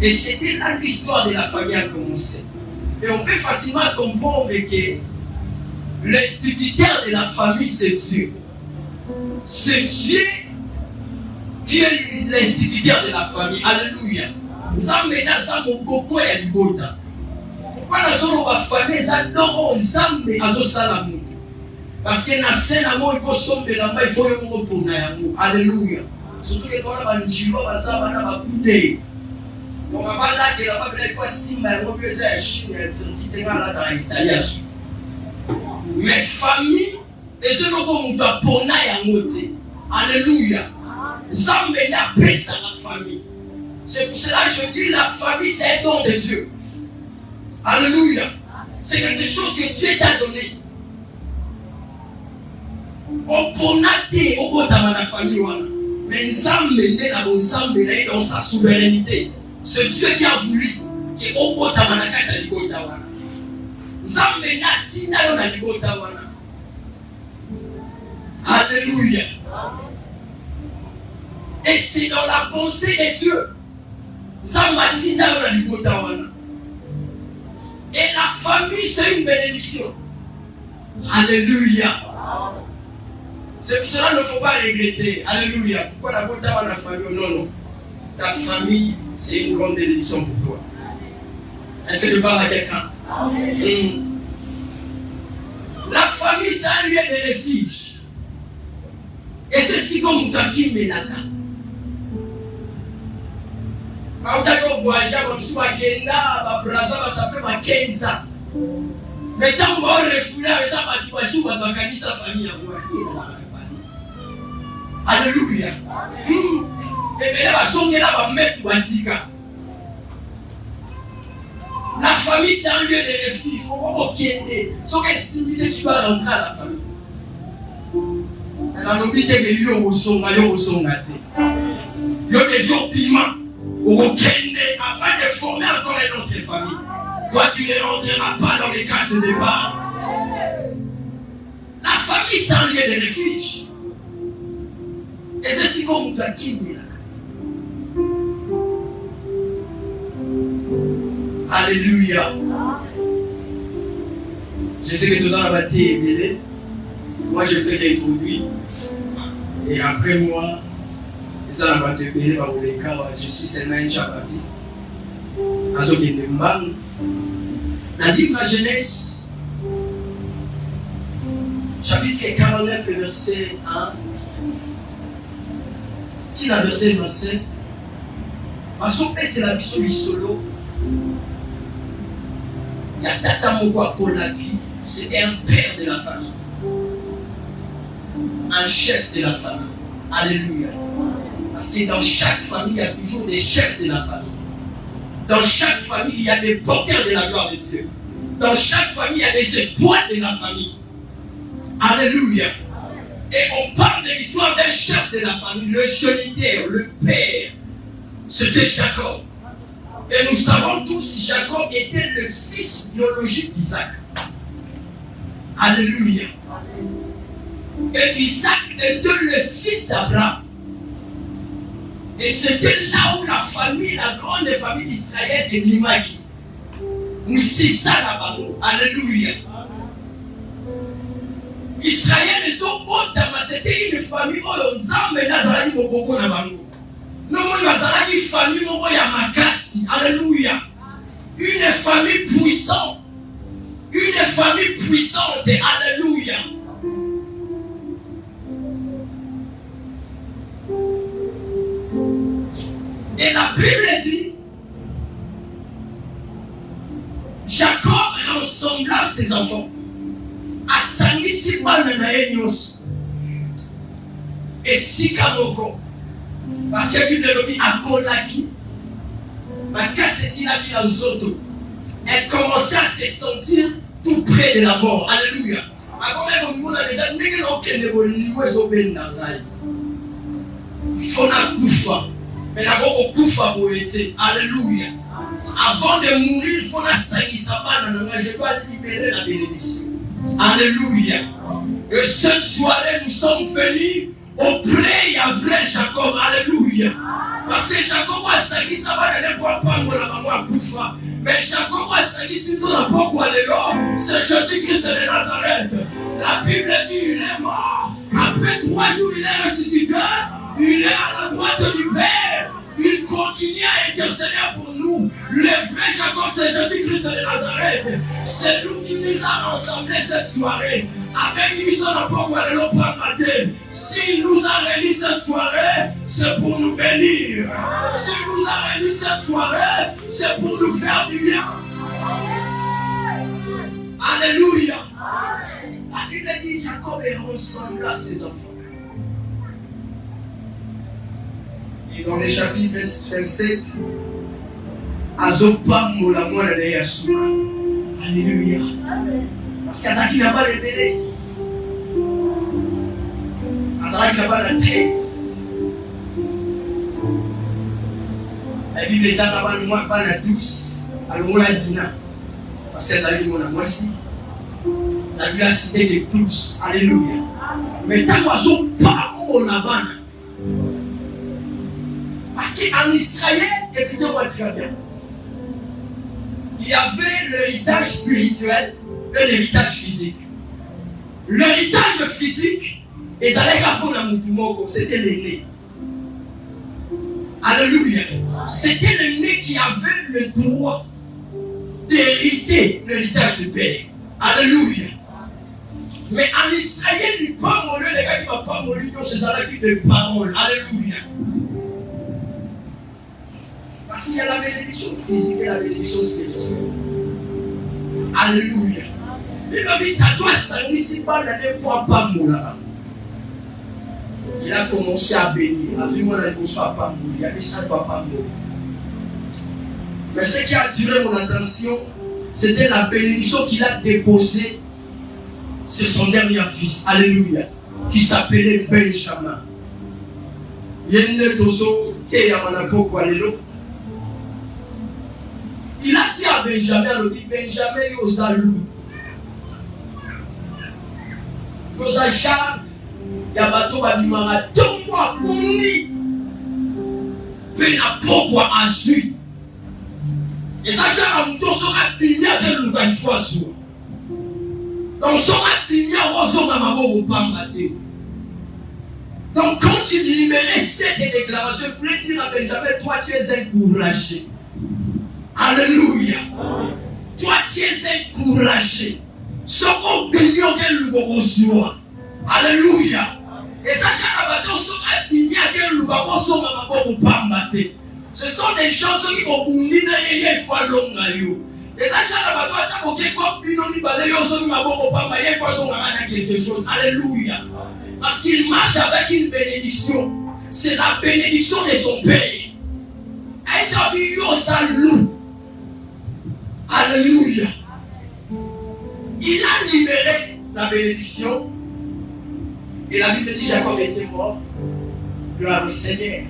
Et c'était là l'histoire de la famille a commencé. Et on peut facilement comprendre que l'instituteur de la famille, c'est Dieu. C'est Dieu. Dieu est l'instituteur de la famille. Alléluia. Nzambe naza mokoko ya libota. Pourquoi nous avons famille Nzambe Nzambe azosala mutu? Parce que na sena mo il faut somber là il faut yo pour na yango. Alléluia. Surtout que quand on va njilo bazaba na bakude. Donc avant là que là pas il faut simba yango beza ya Chine ya tsirikitenga là dans Italie. Mais famille et ce loko mutu apona yango te. Alléluia. Nzambe n'a pas ça la famille. C'est pour cela que je dis la famille c'est un don de Dieu. Alléluia. C'est quelque chose que Dieu t'a donné. Oponate obotama na famille wana. Mais Nzambe n'est la bonne Nzambe est dans sa souveraineté. C'est Dieu qui a voulu que obotama na kati ya libota wana. Nzambe na tina yo na libota wana. Alléluia. Et c'est dans la pensée de Dieu. Zamatina yo na libota wana. Et la famille, c'est une bénédiction. Alléluia. C'est pour cela qu'il ne faut pas regretter. Alléluia. Pourquoi la bonne dans la famille? Non, non. Ta famille, c'est une grande bénédiction pour toi. Est-ce que tu parles à quelqu'un? La famille, c'est un lieu de refuge. Et c'est si comme Moutaki Menaka. Quand on voyage comme si Makenda, Braza, ça fait 15 ans. Mais tant qu'on va refouler avec ça, tu vas jouer à la famille à moi. Alléluia. Et bien, la songe là va mettre pour Antika. La famille, c'est un lieu de refuge. Il faut voir qui est. Sauf que si tu vas rentrer à la famille. Elle a nommé que les lieux au son, il y a des jours piment. Afin de former encore une autre famille. Toi, tu ne rentreras pas dans les cages de départ. La famille, c'est un lieu de refuge. Et c'est ce qu'on nous a dit. Alléluia. Je sais que nous allons battre et moi, je fais l'introduit. Et après moi, ça va te payer par les cas. Je suis Sénat Jean-Baptiste. Dans le livre de Genèse, chapitre 49, verset 1, si la verset 27, parce qu'on peut être la mission solo, il y a Tata Mokwa Kolaki, c'était un père de la famille, un chef de la famille. Alléluia. Parce que dans chaque famille, il y a toujours des chefs de la famille. Dans chaque famille, il y a des porteurs de la gloire de Dieu. Dans chaque famille, il y a des étoiles de la famille. Alléluia. Et on parle de l'histoire d'un chef de la famille, le géniteur, le père. C'était Jacob. Et nous savons tous que Jacob était le fils biologique d'Isaac. Alléluia. Et Isaac était le fils d'Abraham. Et c'était là où la famille, la grande famille d'Israël est Limaki. Nous c'est ça là-bas. Alléluia. Israël et son hôte, c'était une famille où on a Nazarani Mokoko na bango. Nous avons une famille où ya makasi. Alléluia. Une famille puissante. Une famille puissante. Alléluia. Et la Bible dit, Jacob rassembla ses enfants. Asangisi bana na ye nyonso. Esika moko. Parce que la Bible dit akolaki. Makasi silaki na nzoto. Elle commençait à se sentir tout près de la mort. Alléluia. Akomé ko mona déjà ndenge na okende bo liwe zo benda ngai. Fona kufa. Mais d'abord au kufa boete. Alléluia. Avant de mourir, il faut la je dois libérer la bénédiction. Alléluia. Et cette soirée, nous sommes venus auprès de vrai Jacob. Alléluia. Parce que Jacob a sali sabana ne peut pas moi la maman kufa. Mais Jacob a sali surtout la pourquoi le Lord. C'est Jésus-Christ de Nazareth. La Bible dit il est mort. Après 3 jours, il est ressuscité. Il est à la droite du Père. Il continue à intercéder pour nous. Le vrai Jacob, c'est Jésus-Christ de Nazareth. C'est nous qui nous a rassemblés cette soirée. Avec une seule pourquoi le Lord matin. S'il nous a réunis cette soirée, c'est pour nous bénir. S'il nous a réunis cette soirée, c'est pour nous faire du bien. Alléluia. La Bible dit Jacob est rassemblé à ses enfants. Et dans le chapitre 27, Azopam la moine de Yassoua. Alléluia. Parce qu'Azaki n'a pas de bébé. Azaki n'a pas la 13. La Bible est à la 12. Alors on l'a dit là. Parce qu'Azaki mon amoisi. La Bible a cité les 12. Alléluia. Mais tant qu'Azopam la banane. Parce qu'en Israël, écoutez-moi très bien, il y avait l'héritage spirituel et l'héritage physique. L'héritage physique, c'était l'aîné. Alléluia. C'était l'aîné qui avait le droit d'hériter l'héritage du Père. Alléluia. Mais en Israël, il ne pas mourir, les gars qui ne vont pas mourir dans ces alléluia de paroles. Alléluia. Parce qu'il y a la bénédiction physique et la bénédiction spirituelle. Alléluia. Il a commencé à bénir. A vu mon alcool à pas mourir. Il a dit ça ne doit pas mourir. Mais ce qui a attiré mon attention, c'était la bénédiction qu'il a déposée sur son dernier fils. Alléluia. Qui s'appelait Benjamin. Il a dit à Benjamin, Benjamin Yozalou. Yozachar, Yabato Babimara, tombe-moi, Bouni. Vena pourquoi ensuite. Et ça, Char, on sera digné à le lugar fois sur. Donc, sera digné à Rozo Mamabo ou Pamate. Donc, quand tu libérais cette déclaration, je voulais dire à Benjamin, toi, tu es encouragé. Alléluia. Toi, tu es encouragé. Ce qu'on bénit auquel nous reçoit. Alléluia. Et ça, Charabato sera digné à quel nous reçoit Mamabo ou Pamate. Ce sont des choses qui vont vous dire qu'il faut l'engager. Et ça, Charabato a tapé comme Pinoni Balayo, son Mamabo Pamate, il faut son quelque chose. Alléluia. Parce qu'il marche avec une bénédiction. C'est la bénédiction de son Père. Et ça dit Yosalou. Alléluia. Il a libéré la bénédiction. Et la Bible dit Jacob était mort. Gloire au Seigneur.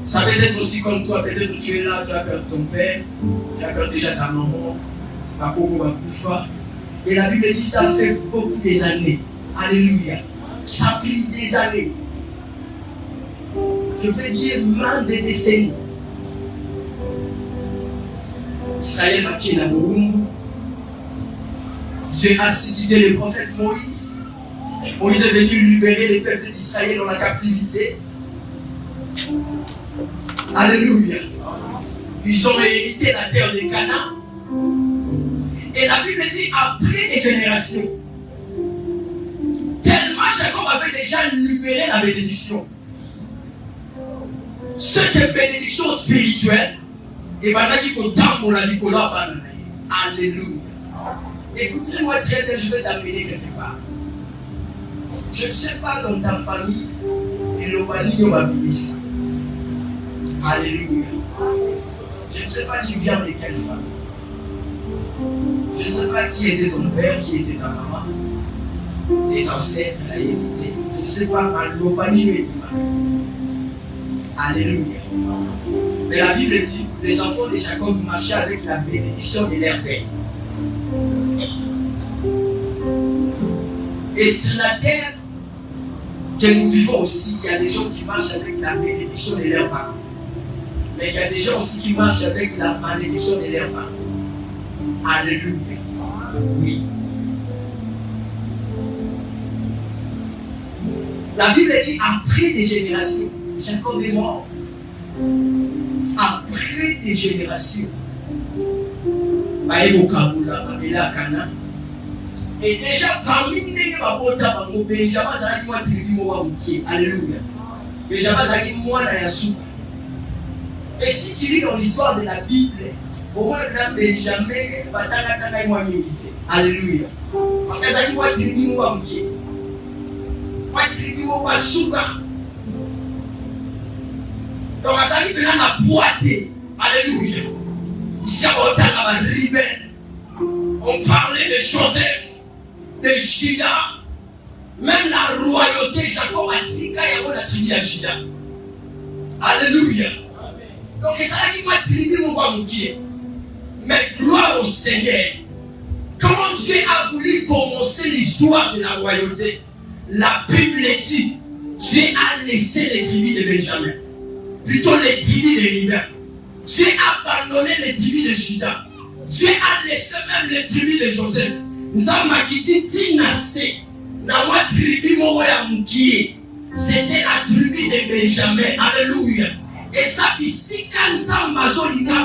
Ça peut être aussi comme toi. Peut-être que tu es là, tu as perdu ton père. Tu as perdu déjà ta maman. Ta coco va coucher. Et la Bible dit ça fait beaucoup des années. Alléluia. Ça a pris des années. Je peux dire même des décennies. Israël m'a quitté la Bourgogne. Dieu a suscité le prophète Moïse. Moïse est venu libérer les peuples d'Israël dans la captivité. Alléluia. Ils ont hérité la terre de Canaan. Et la Bible dit après des générations. Tellement Jacob avait déjà libéré la bénédiction. Cette bénédiction spirituelle, et maintenant qu'il faut t'emmener la Nicolas. Alléluia. Écoutez-moi très bien, je vais t'amener quelque part. Je ne sais pas dans ta famille, il va vivre ça. Alléluia. Je ne sais pas tu viens de quelle famille. Je ne sais pas qui était ton père, qui était ta maman. Tes ancêtres, la hérité. Je ne sais pas, alléluia. Mais la Bible dit, les enfants de Jacob marchaient avec la bénédiction de leur père. Et sur la terre que nous vivons aussi, il y a des gens qui marchent avec la bénédiction de leurs parents. Mais il y a des gens aussi qui marchent avec la malédiction de leurs parents. Alléluia. Oui. La Bible dit après des générations, Jacob est mort. Après des générations. Et déjà parmi les Benjamin Zaki moi tribu moi Moukié. Alléluia. Benjamin Zaki moi na Yassou. Et si tu lis dans l'histoire de la Bible, au moins Benjamin Batanga moi milité. Alléluia. Parce que Zaki moi tribu moi Moukié. Moi tribu moi Souka. Donc Zaki peut la boîter. Alléluia. Ici on parlait de Joseph, de Juda, même la royauté, Jacob a dit qu'il y a la tribu de Juda. Alléluia. Donc c'est ça qui m'a tribu mon Dieu. Mais gloire au Seigneur. Comment Dieu a voulu commencer l'histoire de la royauté? La Bible dit, Dieu a laissé les tribus de Benjamin, plutôt les tribus de Libère. Dieu a abandonné les tribus de Juda. Dieu a laissé même les tribus de Joseph. C'était la tribu de Benjamin. Alléluia. Et ça, ici, quand ça m'a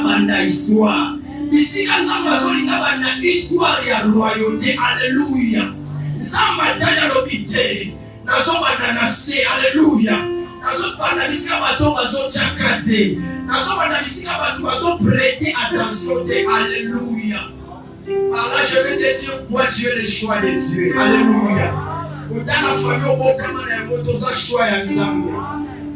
banda histoire. Ici, quand ça m'a banda histoire et la royauté. Alléluia. Ça m'a donné l'obité. Alléluia. Alléluia. Par là, je vais te dire quoi tu es le choix de Dieu. Alléluia. Quand la famille au bout de mon choix ya Nzambe.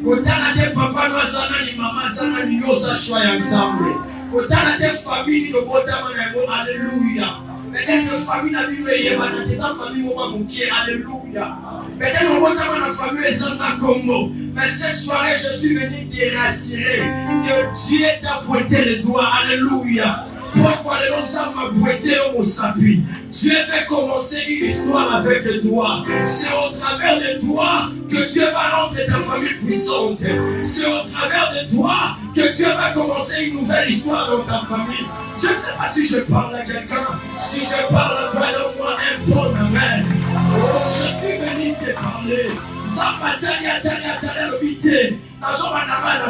Quand la papa no sana ni mama sana ni yo sa choix ya Nzambe. Quand la famille au bout de mon alléluia. Peut-être que famille n'a vu et yebana des famille mo bamukie alléluia. Peut-être au bout de ma famille est sans Congo. Mais cette soirée, je suis venu te rassurer que Dieu t'a pointé le doigt. Alléluia. Pourquoi les gens m'ont pointé au sapi? Dieu veut commencer une histoire avec toi. C'est au travers de toi que Dieu va rendre ta famille puissante. C'est au travers de toi que Dieu va commencer une nouvelle histoire dans ta famille. Je ne sais pas si je parle à quelqu'un. Si je parle à toi, donne-moi un bon amen. Oh, je suis venu te parler. La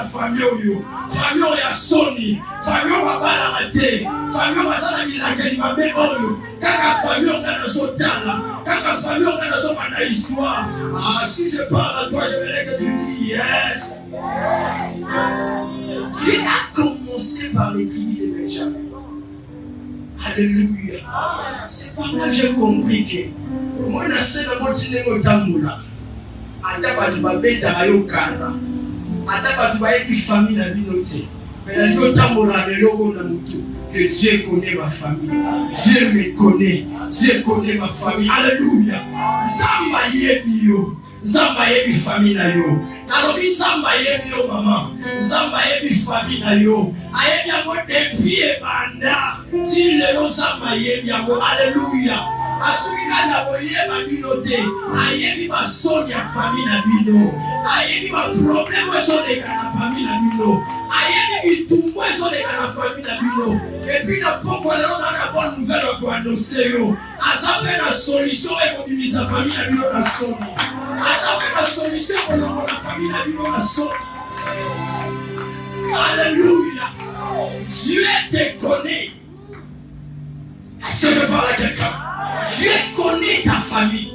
famille ya soni, famille babala mate, famille basala milakeli mabe oyo, kaka famille on a sotala, kaka famille on a sopana histoire. Ah, si je parle à toi, je voudrais que tu dis yes. Tu as commencé par les tribus de Benjamin. Alléluia. C'est par là que j'ai compris que moi, je sais que moi, je suis là. Ataba tu babeta ayokana ataba tu bayebi famille na binote mais la ligo tambola le logo na mutu que Dieu connaît ma famille, Dieu me connaît, Dieu connaît ma famille. Alléluia. Zamba yebi yo, Zamba yebi famille na yo. Nalobi Zamba yebi yo maman, Zamba yebi famille na yo. Ayebi yango depuis ebanda, ti lelo Zamba yebi yango. Alléluia. Asuika na boyeba bino te, ayebi ba soni ya famille na bino, ayebi ba problème so de la famille na bino, ayebi bitumbo so de la famille na bino. Et puis na poko lelo na na bonne nouvelle ko annoncer yo, azape na solution e ko bimisa famille na bino na soni. Azape na solution ko na famille na bino na soni. Alléluia. Dieu te connaît. Est-ce que je parle à quelqu'un? Dieu connaît ta famille.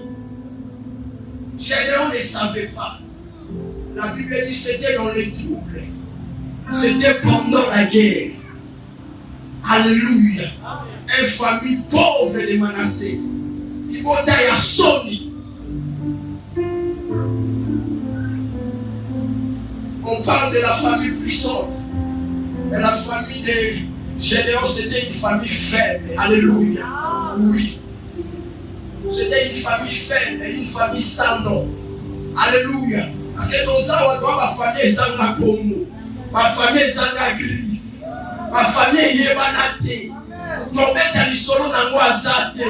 Gédéon ne savait pas. La Bible dit que c'était dans les troubles. C'était pendant la guerre. Alléluia. Une famille pauvre de Manassé. Il va à Sony. On parle de la famille puissante. Et la famille de Gédéon, c'était une famille faible. Alléluia. Oui. C'était une famille faible, une famille sans nom. Alléluia. Parce que dans ça, on doit ma famille est en Congo. Ma famille est en Griffe. Ma famille est Yebanate. Vous tombez dans le solo dans moi Zate.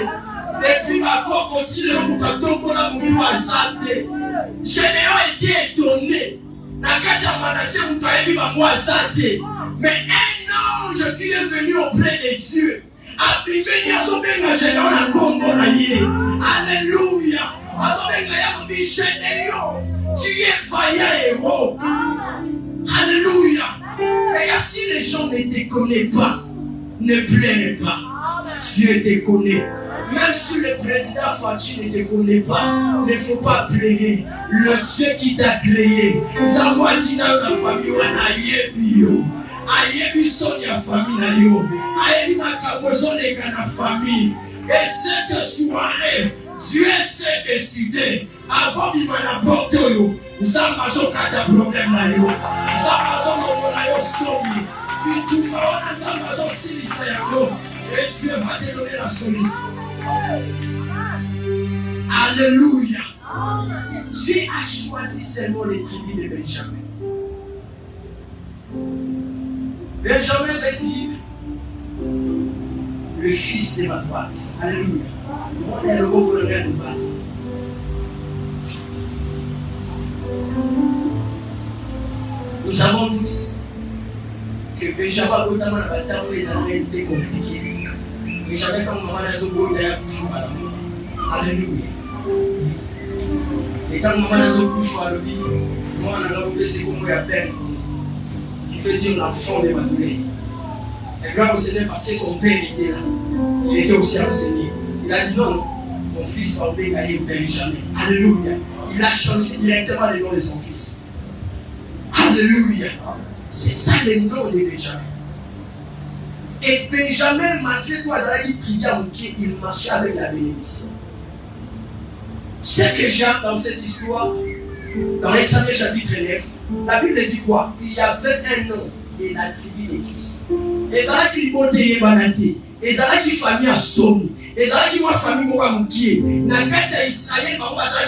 Depuis ma cour continue le Moukatombo dans mon Zate. Général était étonné. Nakacha Manassé Moukaebi ma moi Zate. Mais un ange qui est venu auprès de Dieu. Alléluia. Tu es vaillant héros. Alléluia. Et si les gens ne te connaissent pas, ne pleurez pas. Dieu te connaît. Même si le président Fachi ne te connaît pas, il ne faut pas pleurer. Le Dieu qui t'a créé, Zamwatina la famille bio. Ayebi son ya famille na yo, ayebi makabozo de kana famille. Et cette soirée, Dieu s'est décidé avant de m'apporter yo. Zamazo kata problème na yo, Zamazo no na yo somi. Bituma wana Zamazo silisa yako. Et Dieu va te donner la solution. Alléluia. Dieu a choisi seulement les tribus de Benjamin. Benjamin veut dire le fils de ma droite. Alléluia. On est le beau colonel de bas. Nous savons tous que Benjamin notamment la bataille les années étaient compliquées. Benjamin comme maman n'a pas d'ailleurs pour faire alléluia. Et quand maman n'a pas pour faire le vie, moi on a l'impression que c'est comme moi à peine. Veut dire l'enfant de Manuel. Et gloire au Seigneur parce que son père était là. Il était aussi enseigné. Il a dit non, mon fils va obéir Benjamin. Alléluia. Il a changé directement le nom de son fils. Alléluia. C'est ça le nom de Benjamin. Et Benjamin, malgré tout, il marchait avec la bénédiction. Ce que j'aime dans cette histoire, dans les Samuel chapitre 9, la Bible dit quoi? Il y avait un homme de la tribu de Kis. Et ça qui lui et ça qui famille à Somi. Et ça qui moi famille moi Moukié. Nakacha Israël,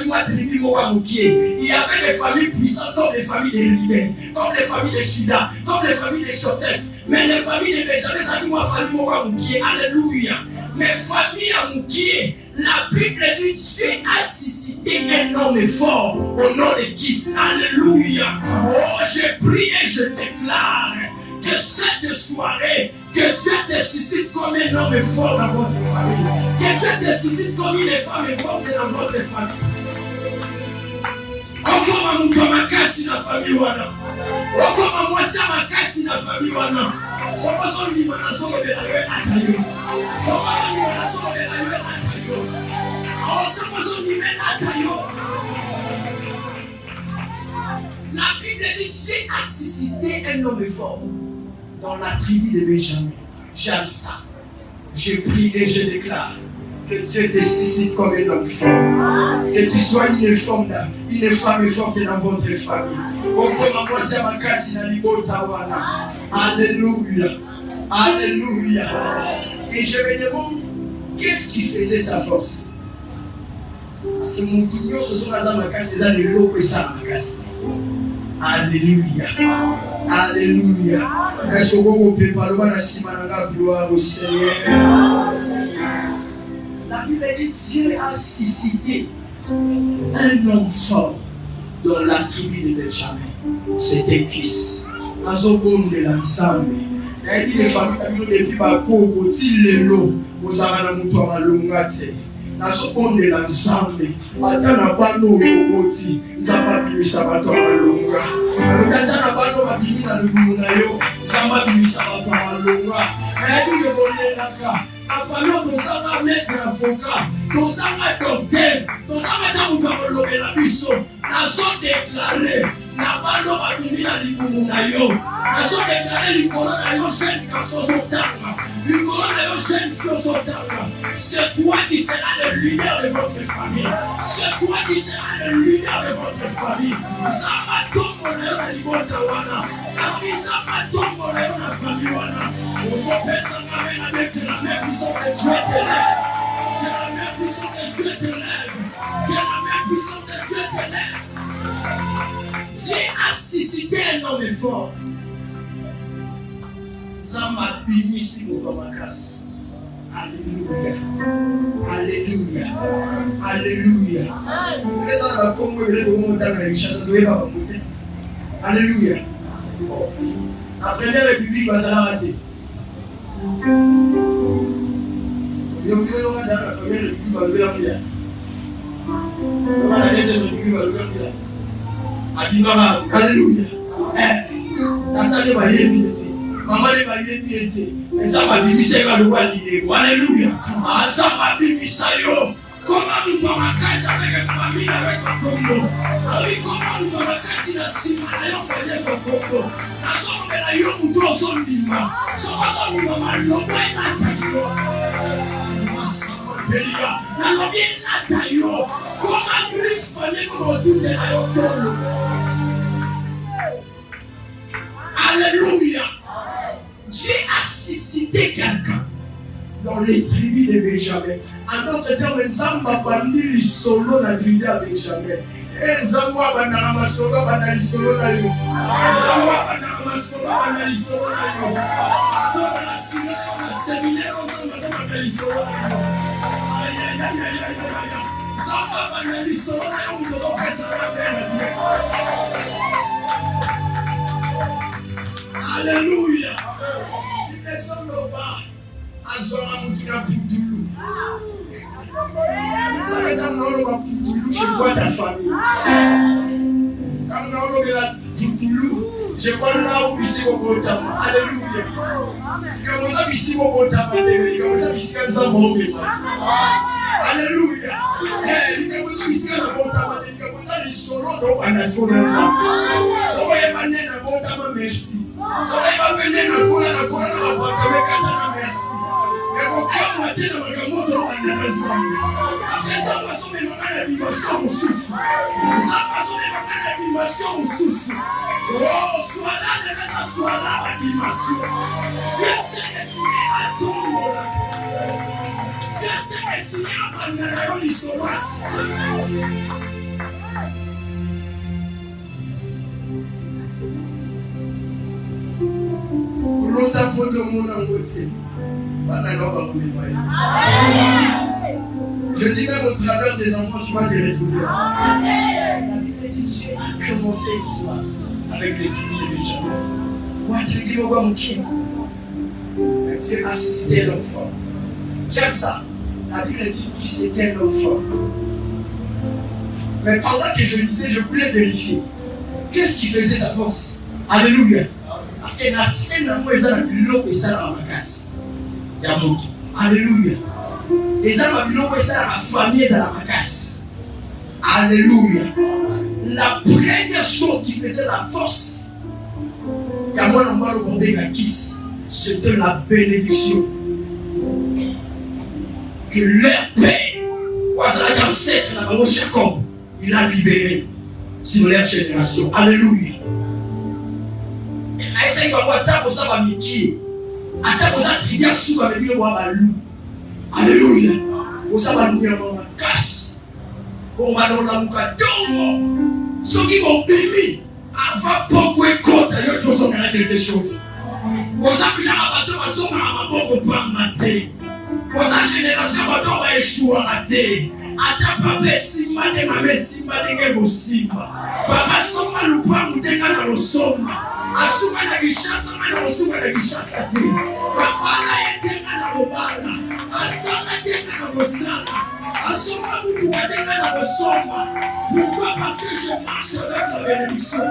moi tribu moi Moukié. Il y avait des familles puissantes comme les familles de Libé, comme les familles de Juda, comme les familles de Joseph. Mais les familles de Benjamin, ça qui moi famille moi Moukié. Alléluia. Mais famille à Moukié, la Bible dit Dieu a suscité un homme fort au nom de Kis. Alléluia. Oh, je prie et je déclare que cette soirée, que Dieu te suscite comme un homme fort dans votre famille. Que Dieu te suscite comme une femme forte dans votre famille. Encore un mouton makasi dans la famille. Encore un moisson makasi dans la famille. Somos ni manaso de la guerre atayo. Somos ni manaso de la guerre atayo. Oh, somos ni atayo. La Bible dit Dieu a suscité un homme fort dans la tribu de Benjamin. J'aime ça. Je prie et je déclare que Dieu te suscite comme un homme fort. Que tu sois une femme forte dans votre famille. Alléluia. Alléluia. Et je me demande, qu'est-ce qui faisait sa force? Parce que mon guignon, ce sont les amakas, c'est les lots et ça amakas. Alléluia. Alléluia. Est-ce que vous pouvez parler de la Simananga, gloire au Seigneur? La Bible dit Dieu a suscité un homme fort dans la tribu de Benjamin. C'était Kis. Azobon de l'ensemble. Il y a des familles qui depuis Bakoko, Tilelo, Mozarana Moutoama Lungate. Azobon de l'ensemble. Atana Bano et Omoti, Zamabi Sabato Malunga. Atana Bano Mabini na Lugunayo, Zamabi Sabato Malunga. Il y a des familles afalo tosanga maître avocat tosanga docteur tosanga tamuka lobela biso nazo déclarer na balo babimi na libumu na yo nazo déclarer likolo na yo jeune garçon sotanga likolo na yo jeune fille sotanga. C'est toi qui seras le leader de votre famille. C'est toi qui seras le leader de votre famille. Sama tombo na yo na libota wana sama tombo na yo na famille wana osopesa ngame na meke la même puissance de Dieu t'élève. Que la même puissance de Dieu t'élève. Que la même puissance de Dieu t'élève. Dieu a suscité un homme fort. Zama binisi mokamakasi. Alléluia. Alléluia. Alléluia. Les gens comme vous voulez monter dans les chasses de pas monter. Alléluia. La première république va s'arrêter. La première république va lever la prière. La deuxième république va lever la prière. Abimara, alléluia. Tata ne va y être. Maman ne va y être. Mais ça m'a dit, c'est quoi le roi lié. Alléluia. Ça m'a dit, ça y est. Comment nous sommes à casa avec la famille avec son Congo? Comment nous sommes à casa na Simana fait son Congo? Na somo na yo muto son bima. Son bima malonga na tayo. Masamotelia. Na lobi na tayo. Comment Christ famille comme tout de la yotolo. Alléluia. Dieu a suscité quelqu'un dans les tribus de Benjamin. En d'autres termes, Nzamba bandi li solo na tribu de Benjamin. Nzamba banda na solo banda li solo na yo. Nzamba banda na solo banda li solo na yo. Solo na silo na séminaire Nzamba banda li solo na yo. Nzamba banda li solo na yo muto pesa na bena. Alléluia. Il est sur le bas. Azora Moutina Poutoulou. Ça va être un Poutoulou, je vois ta famille. Quand on a la Poutoulou, je vois là où ici au Botama. Alléluia. Il commence à ici au Botama. Il commence à ici à Zambombe. Alléluia. Il commence à ici à Botama. Il commence à ici solo dans la nation. Je vois Emmanuel à Botama, merci. Il va venir le coin, la porte, merci. Et quand matin, dans ma gamme, on a ensemble. Parce que ça va sauver ma dimension au souffle. Ça va sauver ma dimension au souffle. Oh, soit là, de soit là, ma dimension. Je sais que c'est à tout le monde. Je sais que c'est à ma dimension. L'autre pour tout le monde en côté. Je dis même au travers des enfants, tu vas te retrouver. La Bible dit Dieu a commencé l'histoire avec les tribus de Benjamin. Moi, tu dis, mon Dieu a suscité l'homme fort. J'aime ça. La Bible dit que c'était l'homme fort. Mais pendant que je lisais, je voulais vérifier. Qu'est-ce qui faisait sa force? Alléluia. Parce que la scène à moi, ils ont la biloque et ça dans ma casse. Alléluia. Les hommes ont ça la famille à la macasse. Alléluia. La première chose qui faisait la force, c'était la bénédiction. Que leur père, ancêtre, Jacob, il a libéré sur leur génération. Alléluia. Alléluia. Vous savez, vous casse. On va dans la mouka. Ceux qui vont bénir avant beaucoup de comptes, il y a quelque chose. Vous savez, j'ai un bateau, ma somme à ma beaucoup pas maté. Vous savez, génération, bateau va échouer à maté. Ata papa simba de mame simba de ngebo simba. Papa soma lupa mutenga na losoma. Asuka na gishasa na osuka na gishasa te. Papa na yetenga na bobala. Asala tenga na bosala. Asoma mutu watenga na bosoma. Pourquoi? Parce que je marche avec la bénédiction.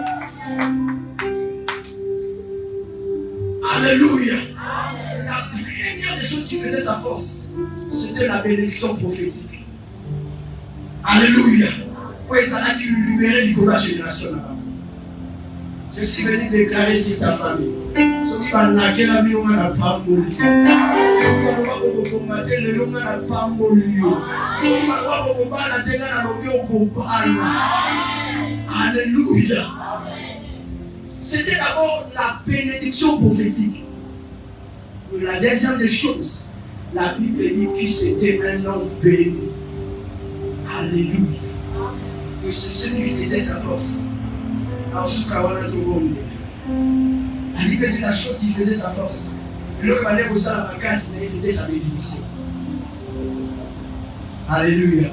Alléluia. La première des choses qui faisait sa force, c'était la bénédiction prophétique. Alléluia. Oui, ça a dû libérer Nicolas génération là-bas. Je suis venu déclarer sur ta famille. Ceux qui vont naquer la vie, on n'a pas mouru. Ceux qui vont combattre le nom, on n'a pas mouru. Ceux qui vont combattre la terre, on n'a pas mouru. Alléluia. C'était d'abord la bénédiction prophétique. La deuxième des choses, la Bible dit que c'était un homme béni. Alléluia. Et c'est celui qui faisait sa force. La Bible dit la chose qui faisait sa force. Et l'homme allait au sein de la casse, c'était sa bénédiction. Alléluia.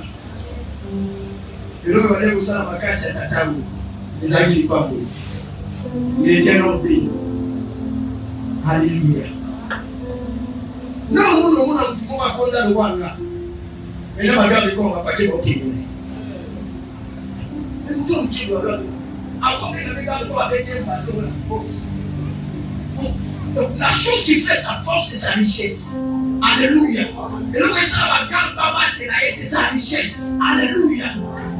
Et l'homme allait au sein de la casse, c'est Tataou. Les amis ne pas beau. Il était un homme béni. Alléluia. Non, on va prendre le roi là. Mais là, regarde comment on va passer au Kébé. Mais tout le Kébé, regarde. Après, regarde comment on va mettre un bateau dans la force. Donc, la chose qui fait sa force, c'est sa richesse. Alléluia. Et le ça va garder pas mal, c'est sa richesse. Alléluia.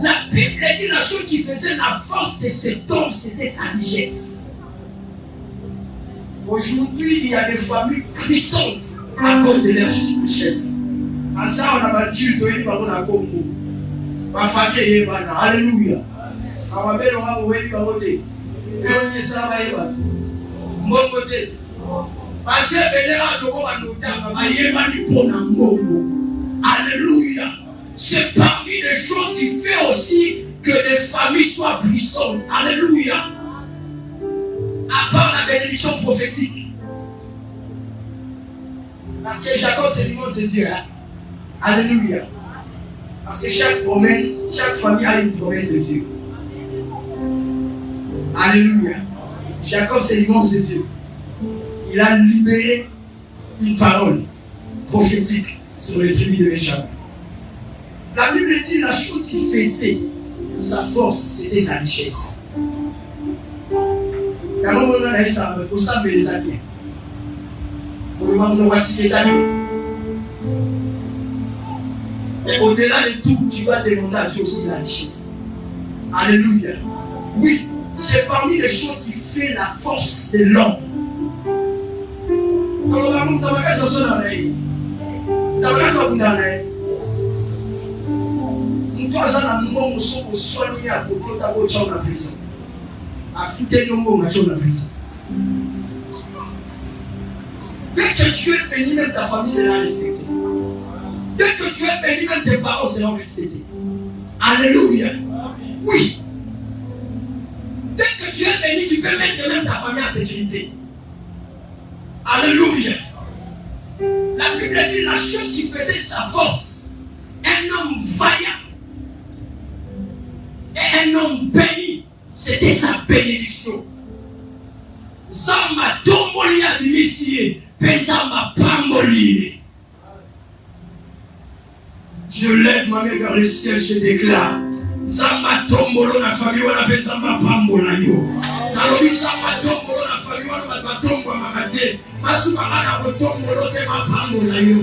La Bible dit la chose qui faisait la force de cet homme, c'était sa richesse. Aujourd'hui, il y a des familles puissantes à cause de leur richesse. À ça, on a battu le pays par la Congo. Ma famille est là. Alléluia. On va faire un peu de côté. Et on dit ça va y aller. Mon côté. Parce que alléluia. C'est parmi les choses qui fait aussi que les familles soient puissantes. Alléluia. À part la bénédiction prophétique. Parce que Jacob, c'est l'image de Dieu. Hein? Alléluia. Parce que chaque promesse, chaque famille a une promesse de Dieu. Alléluia. Jacob, c'est l'image de Dieu. Il a libéré une parole prophétique sur les tribus de Benjamin. La Bible dit la chose qui faisait sa force, c'était sa richesse. Et au-delà de tout, tu vas demander à Dieu aussi la richesse. Alléluia. Oui, c'est parmi les choses qui fait la force de l'homme. Dès que tu es béni, même ta famille sera respectée. Dès que tu es béni, même tes parents seront respectés. Alléluia. Oui. Dès que tu es béni, tu peux mettre même ta famille en sécurité. Alléluia. La Bible dit la chose qui faisait sa force, un homme vaillant et un homme béni, c'était sa bénédiction. Zama tomboli abimisiye, pezama pamboli. Je lève ma main vers le ciel, je déclare. Zama tombolo na famille wana pezama pambola yo. Nalobi zama tombolo na famille wana batombo mamate. Masuka na botombolo te mapambola yo.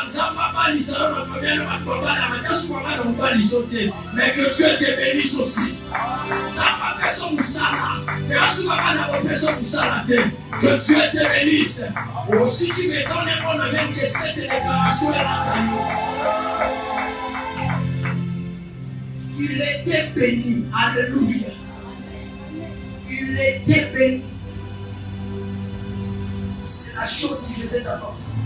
Zama bali sala na famille na babala matasuka na mbali sote. Mais que tu étais béni aussi. Zama personne musala. Mais asuka na personne musala te. Que tu étais béni. Si tu me donnes un bon même que cette déclaration est là. Il était béni. Alléluia. Il était béni. C'est la chose qui faisait sa force.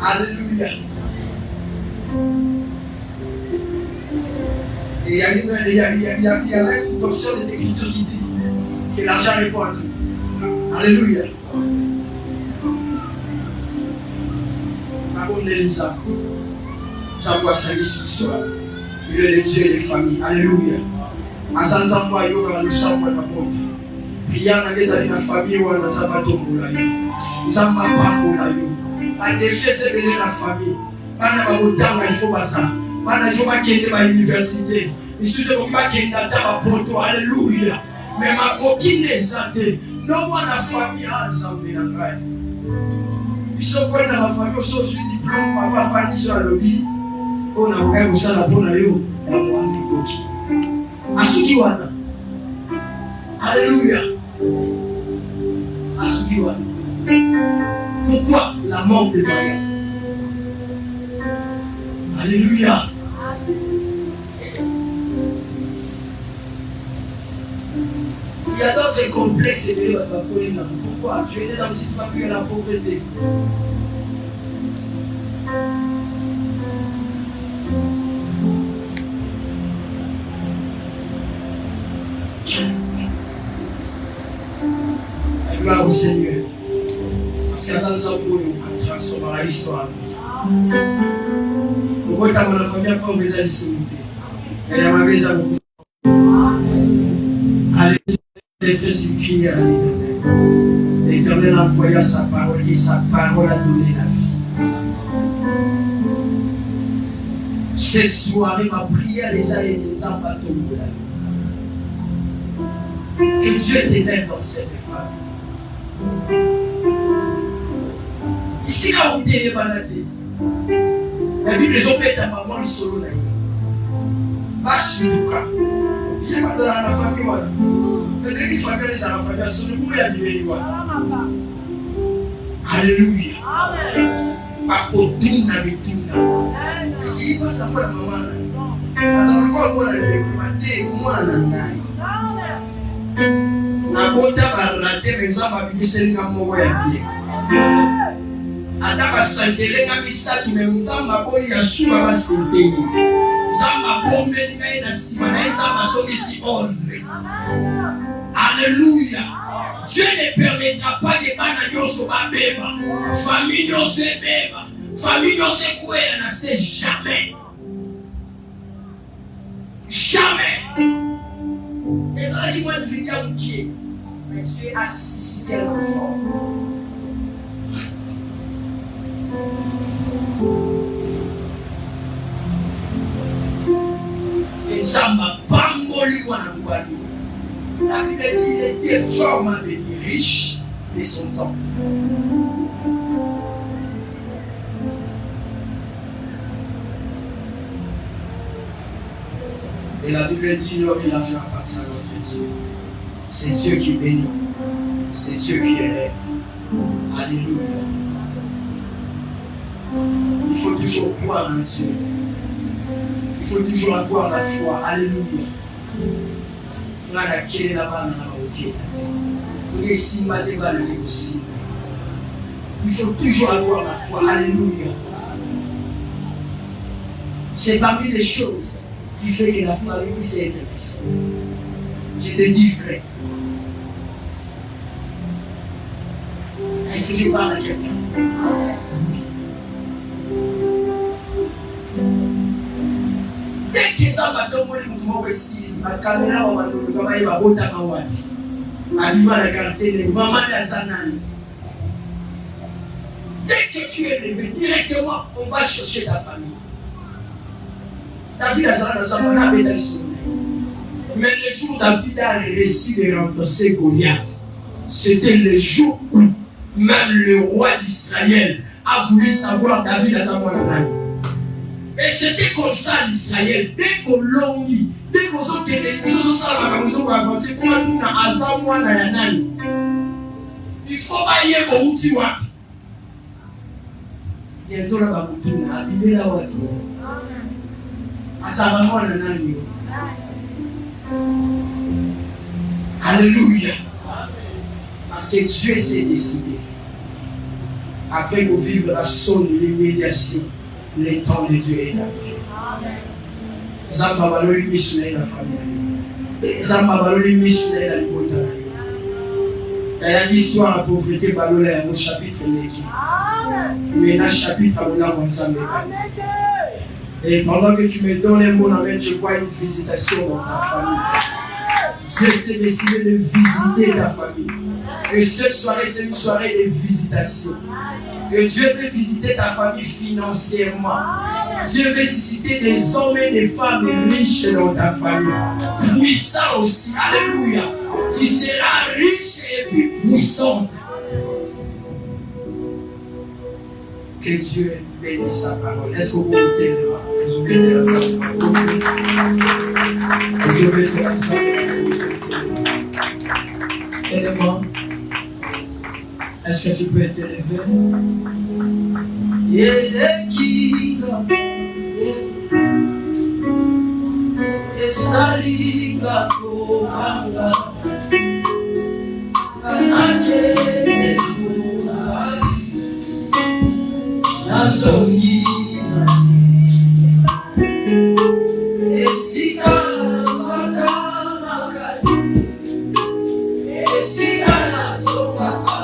Alléluia. Et il y a même une portion des Écritures qui dit que l'argent répond à tout. Alléluia. Ça va s'agir ce soir. Il est le Dieu et les familles. Alléluia. Azanza moi yo na lusa moi na bonte. Priya na les ali na famille wa na sabato mula yo. Zamba pambola yo. A défier béné la famille. Bana ba botanga il faut baza. Bana il faut ba kende ba université. Il suffit ko ba kenda ta ba poto. Alléluia. Mais ma copine ezate. Non moi na famille azambe na ngai. Biso ko na famille so je diplôme papa fani sur lobby. On a quand même ça la bonne yo. La bonne coquille. Asuki wana. Alléluia. Asuki wana. Pourquoi la mort de Maria? Alléluia. Il y a d'autres complexes de la colline. Pourquoi? Je étais dans une famille de la pauvreté. Gloire au Seigneur. Parce que ça nous a transformé l'histoire. Pourquoi tu as la famille pas besoin de s'imiter? Elle a besoin de beaucoup. Allez, c'est ce qui est à l'Éternel. L'Éternel envoya sa parole et sa parole a donné la vie. Cette soirée, ma prière les a aidés, les embattons de la vie. Que Dieu t'élève dans cette femme. Ici, quand vous êtes banate, la Bible les embête à maman, les solo naïe. Pas sur le cas. Il y a pas dans la famille. Mais dès qu'il faut faire les enfants, il y a son nom et il Alléluia. Pas qu'au tout n'a pas tout. Parce qu'il passe à quoi la maman? Parce que quoi, moi, la maté, moi, la naïe. Na bota barate menzamba bibisenga moyo ya bien. Ata basantelenga bisaki menzamba boyi ya suba basenteye. Zamba bombeli ngai na sima na zamba somisi ordre. Alléluia. Dieu ne permettra pas que bana nyoso babeba. Famille nyoso ebeba. Famille nyoso kwela na c'est jamais. Jamais. Et ça dit moi de dire qui mais Dieu a assisté à l'enfant. Et ça m'a pas molli moi dans le La Bible dit qu'il était fort à devenir riche de son temps. Et la Bible dit l'homme et l'argent appartiennent à notre Dieu. C'est Dieu qui bénit. C'est Dieu qui élève. Alléluia. Il faut toujours croire en Dieu. Il faut toujours avoir la foi. Alléluia. Il faut toujours avoir la foi. Alléluia. C'est parmi les choses qui fait que la famille puisse être puissante. Je te dis vrai. Est-ce que je parle à quelqu'un? Dès que ça va tomber, ma caméra va tomber, comme elle va botter ma wife. Arriva la quartier, maman de Sanani. Dès que tu es levé, directement, on va chercher ta famille. David a sa mais le jour où David a réussi de renforcer Goliath, c'était le jour où même le roi d'Israël a voulu savoir David à sa montagne. Et c'était comme ça l'Israël. Dès qu'on l'a mis, dès qu'on s'est dit, il faut pas y aller au outil. Bientôt là, alléluia. Parce que Dieu s'est décidé. Après qu'on vive la sonne, l'immédiation, le temps de Dieu est arrivé. Zamba baloli misune la famille. Zamba baloli misune la libota. Il y a l'histoire de la pauvreté balola au chapitre 9. Mais dans le chapitre on a ensemble. Et pendant que tu me donnes les mots, je vois une visitation dans ta famille. Dieu s'est décidé de visiter ta famille. Et cette soirée, c'est une soirée de visitation. Et Dieu veut visiter ta famille financièrement. Dieu veut susciter des hommes et des femmes riches dans ta famille. Puissants aussi. Alléluia. Tu seras riche et puis puissante. Que Dieu bénisse sa parole. Est-ce que vous mettez les mains? Je vais te la salle. Je vais te la salle. Et les mains. Est-ce que tu peux être élevé? Yelekinga Esalinga Kohanga Kanake Kohari Nazongi Esika Nazwaka Makasi Esika Nazwaka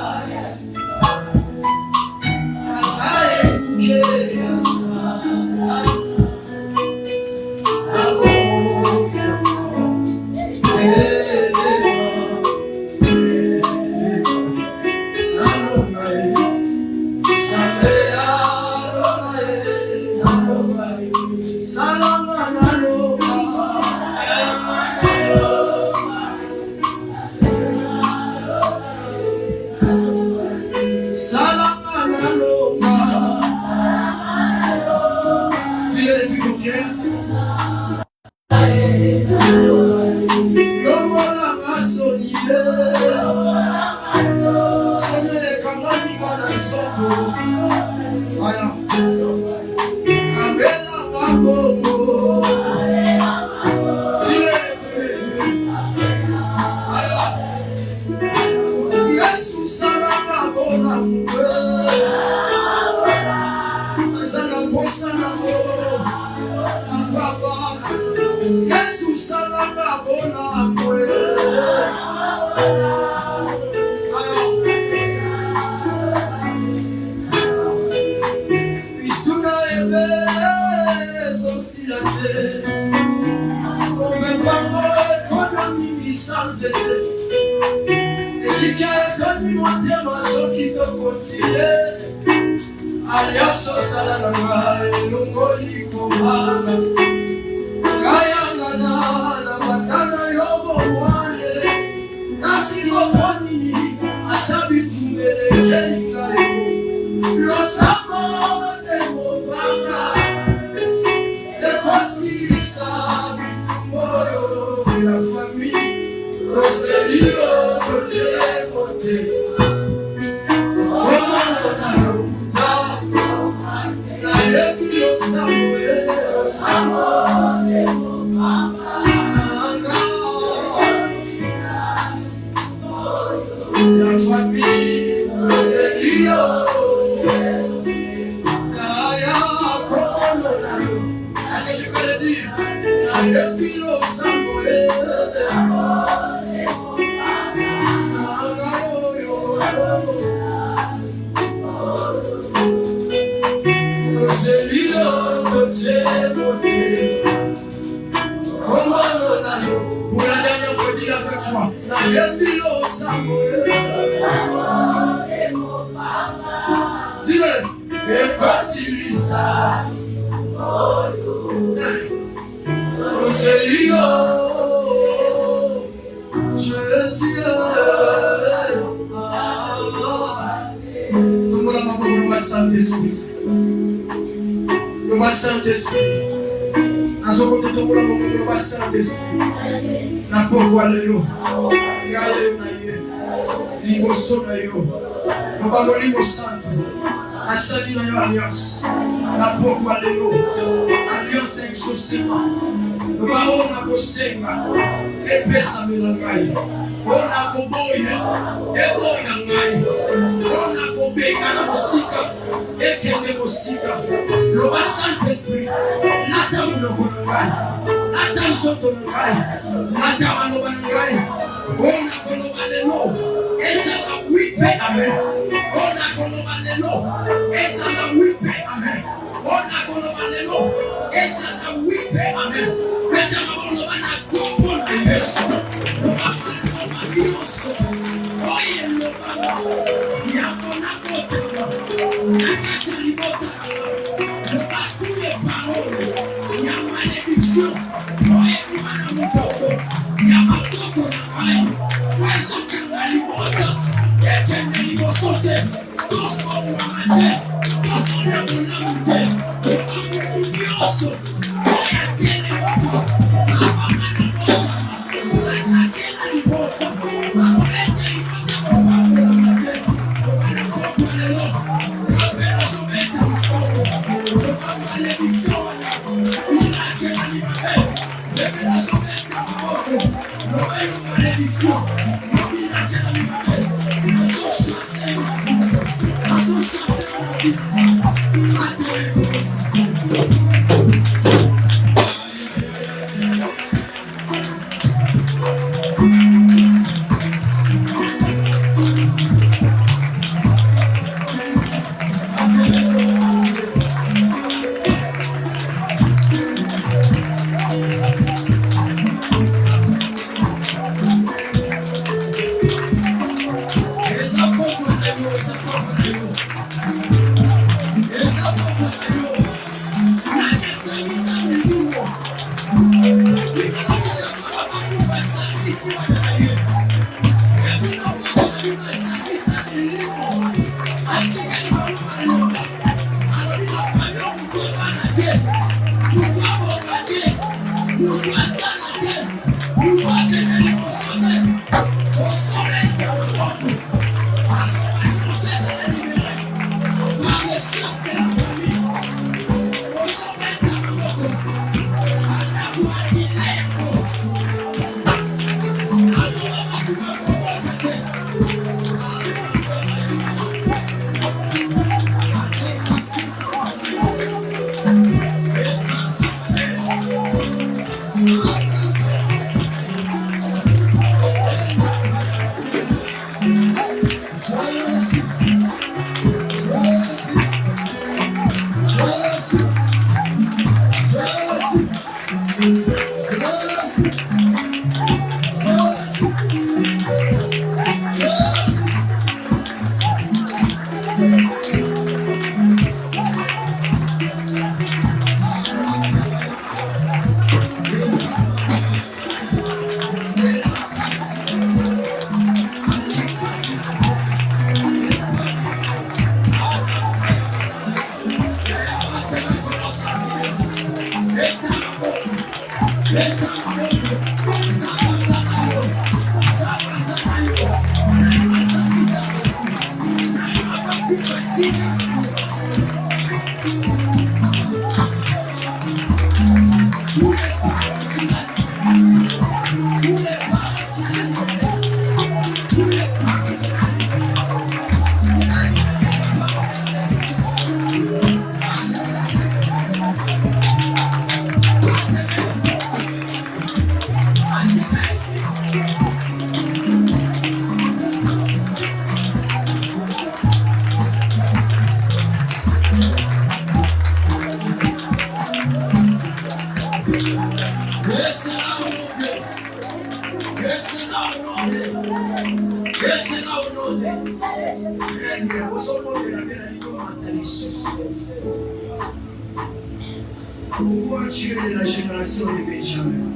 Pourquoi tu es de la génération de Benjamin?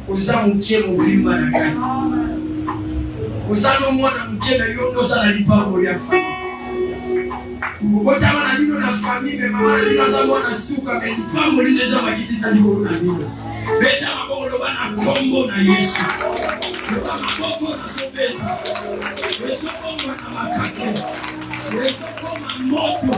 Oza mukie movimba na kati. Oza no mwana mukie na yono oza na lipango ya famille. Okota mana bino na famille me mama na bino aza mwana suka me lipango li deja bakitisa likolo na bino. Beta maboko loba na kombo na Yesu. Loba maboko na sobeta. Yesu kombo na makake. Yesu kombo moto.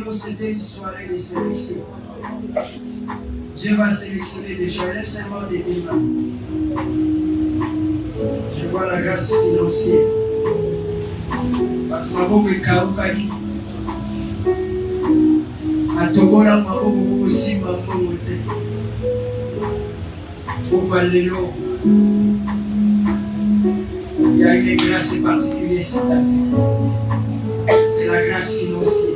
C'était une soirée de sélection. Dieu va sélectionner des gens. Lève seulement des mains. Je vois la grâce financière. Maboko ekauka hivi. Atobola maboko kusimba mbongo te. Kwa lelo. Il y a une grâce particulière cette année. C'est la grâce financière.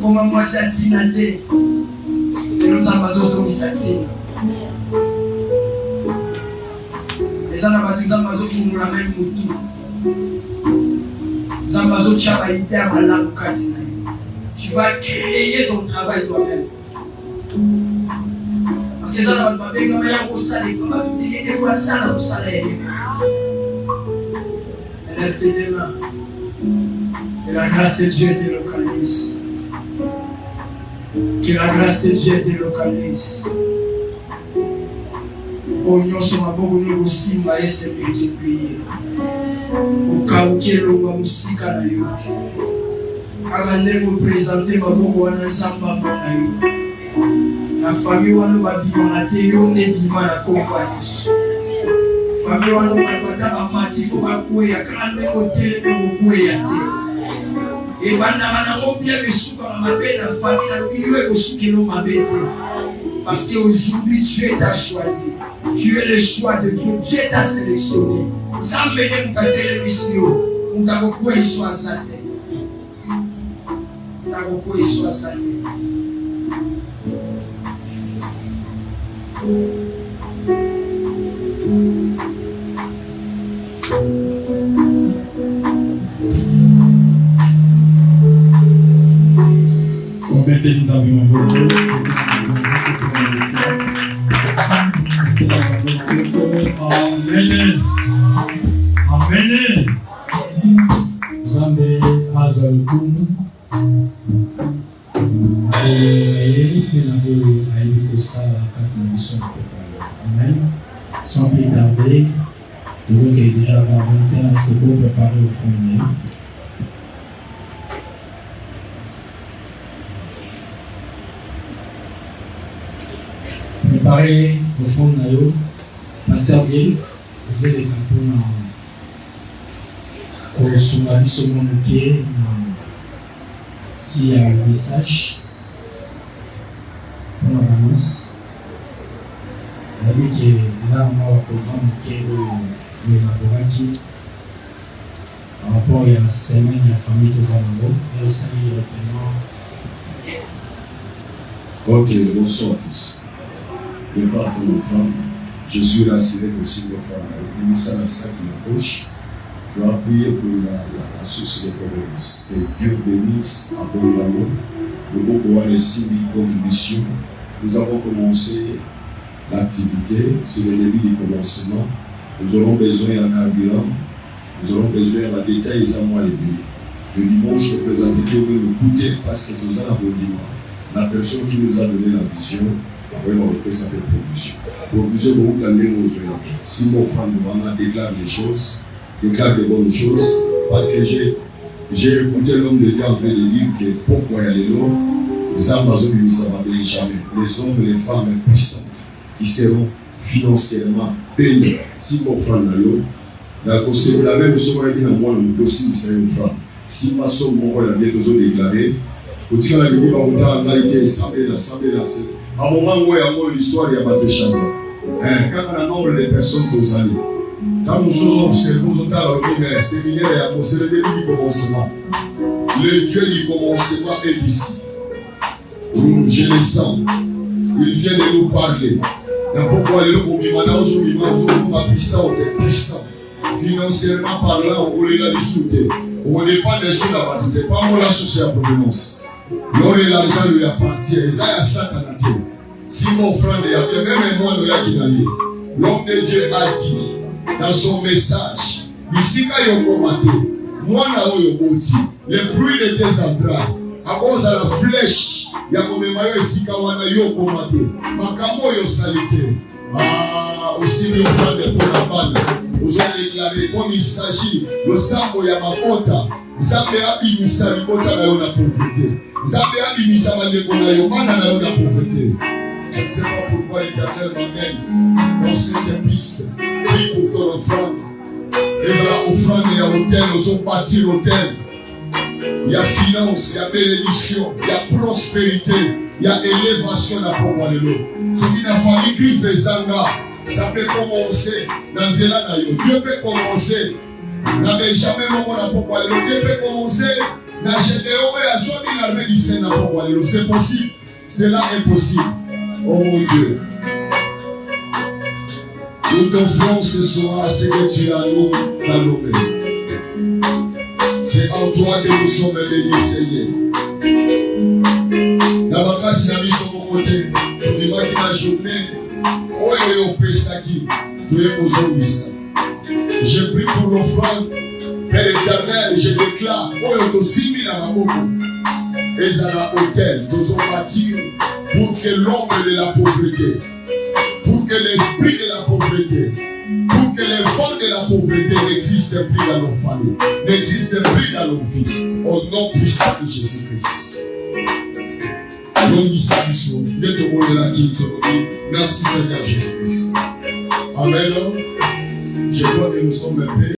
Comment moi ça tinate? Et nous avons besoin de ça. Et ça, nous avons besoin de la même moutou. Nous avons besoin de travailler à la localité. Tu vas créer ton travail toi-même. Parce que ça, nous avons besoin de salaire. Des fois, ça, nous avons salaire. Lève tes mains. Que la grâce de Dieu te localise. Que la grâce de Dieu te localise. Au nom de ma bonne aussi, ma essaie de te prier. Au cas où tu es le roi musique à la yo. Agane vous présenter ma bonne ensemble. La famille ou nous va vivre en atelier, ne vivre la compagnie. Famille ou nous va pas mati, faut pas courir à grande côté le même courir à terre. Et parce qu'aujourd'hui Dieu t'a choisi. Tu es le choix de Dieu. Dieu t'a sélectionné. Sans mener ta télévision, on t'a beaucoup soit sa tête. T'as beaucoup soit sa tête. Amen. Amen. Zambe azalukumu. Amen. Sans plus tarder, nous qui est déjà avant 21, c'est pour préparer au fond. Préparer au fond de Pasteur Biel, vous avez les campons pour soumettre ce monde qui est s'il y a un message pour l'annonce. On a dit que nous avons un programme qui est le laboratoire par rapport à la semaine de la famille de Zambo et aussi directement. Ok, bonsoir à tous. Je parle pour nos femmes. Je suis rassuré aussi de femmes. Le ministère de la sac de la gauche. Je vais appuyer pour la source de province. Que Dieu bénisse à bon l'amour. Nous allons pouvoir laisser une contribution. Nous avons commencé l'activité. C'est le début du commencement. Nous aurons besoin d'un carburant. Nous aurons besoin d'un détail et ça moi les billets. Le dimanche, le président Dieu veut nous coûter parce que nous avons un abonnement. La personne qui nous a donné la vision, vraiment représenter cette production. Production, vous allez aux yeux. Si mon frère nous déclare des choses, déclare des bonnes choses, parce que j'ai écouté l'homme de Dieu en train de dire que pourquoi il y a les lots, les hommes ne savent bien jamais. Les hommes et les femmes puissantes qui seront financièrement payés. Si mon frère n'a pas, la même chose qui n'a pas le aussi, c'est une femme. Si ma somme, mon frère a bien déclaré, au tir la Bible, on a été assemblé là. À un moment où il y a une histoire, il y a pas de chance. Quand on a un nombre de personnes qui sont allées, quand nous observons, nous avons un séminaire et c'est le début du commencement. Le Dieu du commencement est ici. Je le sens. Il vient de nous parler. Pourquoi les gens sont puissants. Financièrement parlant, on est là du soutien. On n'est pas des sous là-bas. Pas moi la société à provenance. L'or et l'argent lui appartient. Et ça, il y a Satan. Si mon frère est là, même moi, nous avons l'homme de Dieu a dit dans son message, ici, quand il y a commenté, moi, les fruits de tes entrailles, à cause de la flèche, il y a comme maillot ici, quand on a eu commenté, ma camo yo salité. Ah, aussi, le frère de Ponabana, nous avons déclaré, comme il s'agit, le sambo Yamapota, Zambe abimisa libota na yo na pauvreté. Zambe abimisa maleko na yo bana na yo na pauvreté. Je ne sais pas pourquoi l'Éternel m'amène dans cette piste. Prie pour ton offrande. Les offrandes, il y a hôtel, nous allons bâtir l'hôtel. Il y a finance, il y a bénédiction, il y a prospérité, il y a élévation à Pogwalelo. Ce qui n'a fallu qu'il fait Zanga, ça peut commencer dans Zélanayo. Dieu peut commencer. N'avait jamais moment à Pogwalelo. Dieu peut commencer dans Gédéon et à Zoni l'armée du Sénat à Pogwalelo. C'est possible. Cela est possible. Oh mon Dieu, nous t'offrons ce soir ce que tu as nous dans nos mains. C'est en toi que nous sommes bénis, Seigneur. Nabakasi na biso mokote, tobimaki na journée, oyo opesaki, toye kozongisa. Je prie pour l'offrande, Père éternel, je déclare, oyo tosimbi na maboko, ezala hôtel, nous allons bâtir pour que l'homme de la pauvreté, pour que l'esprit de la pauvreté, pour que les vents de la pauvreté n'existent plus dans nos familles, n'existent plus dans nos vies, au nom puissant de Jésus-Christ. Merci Seigneur Jésus-Christ. Amen. Je crois que nous sommes un peu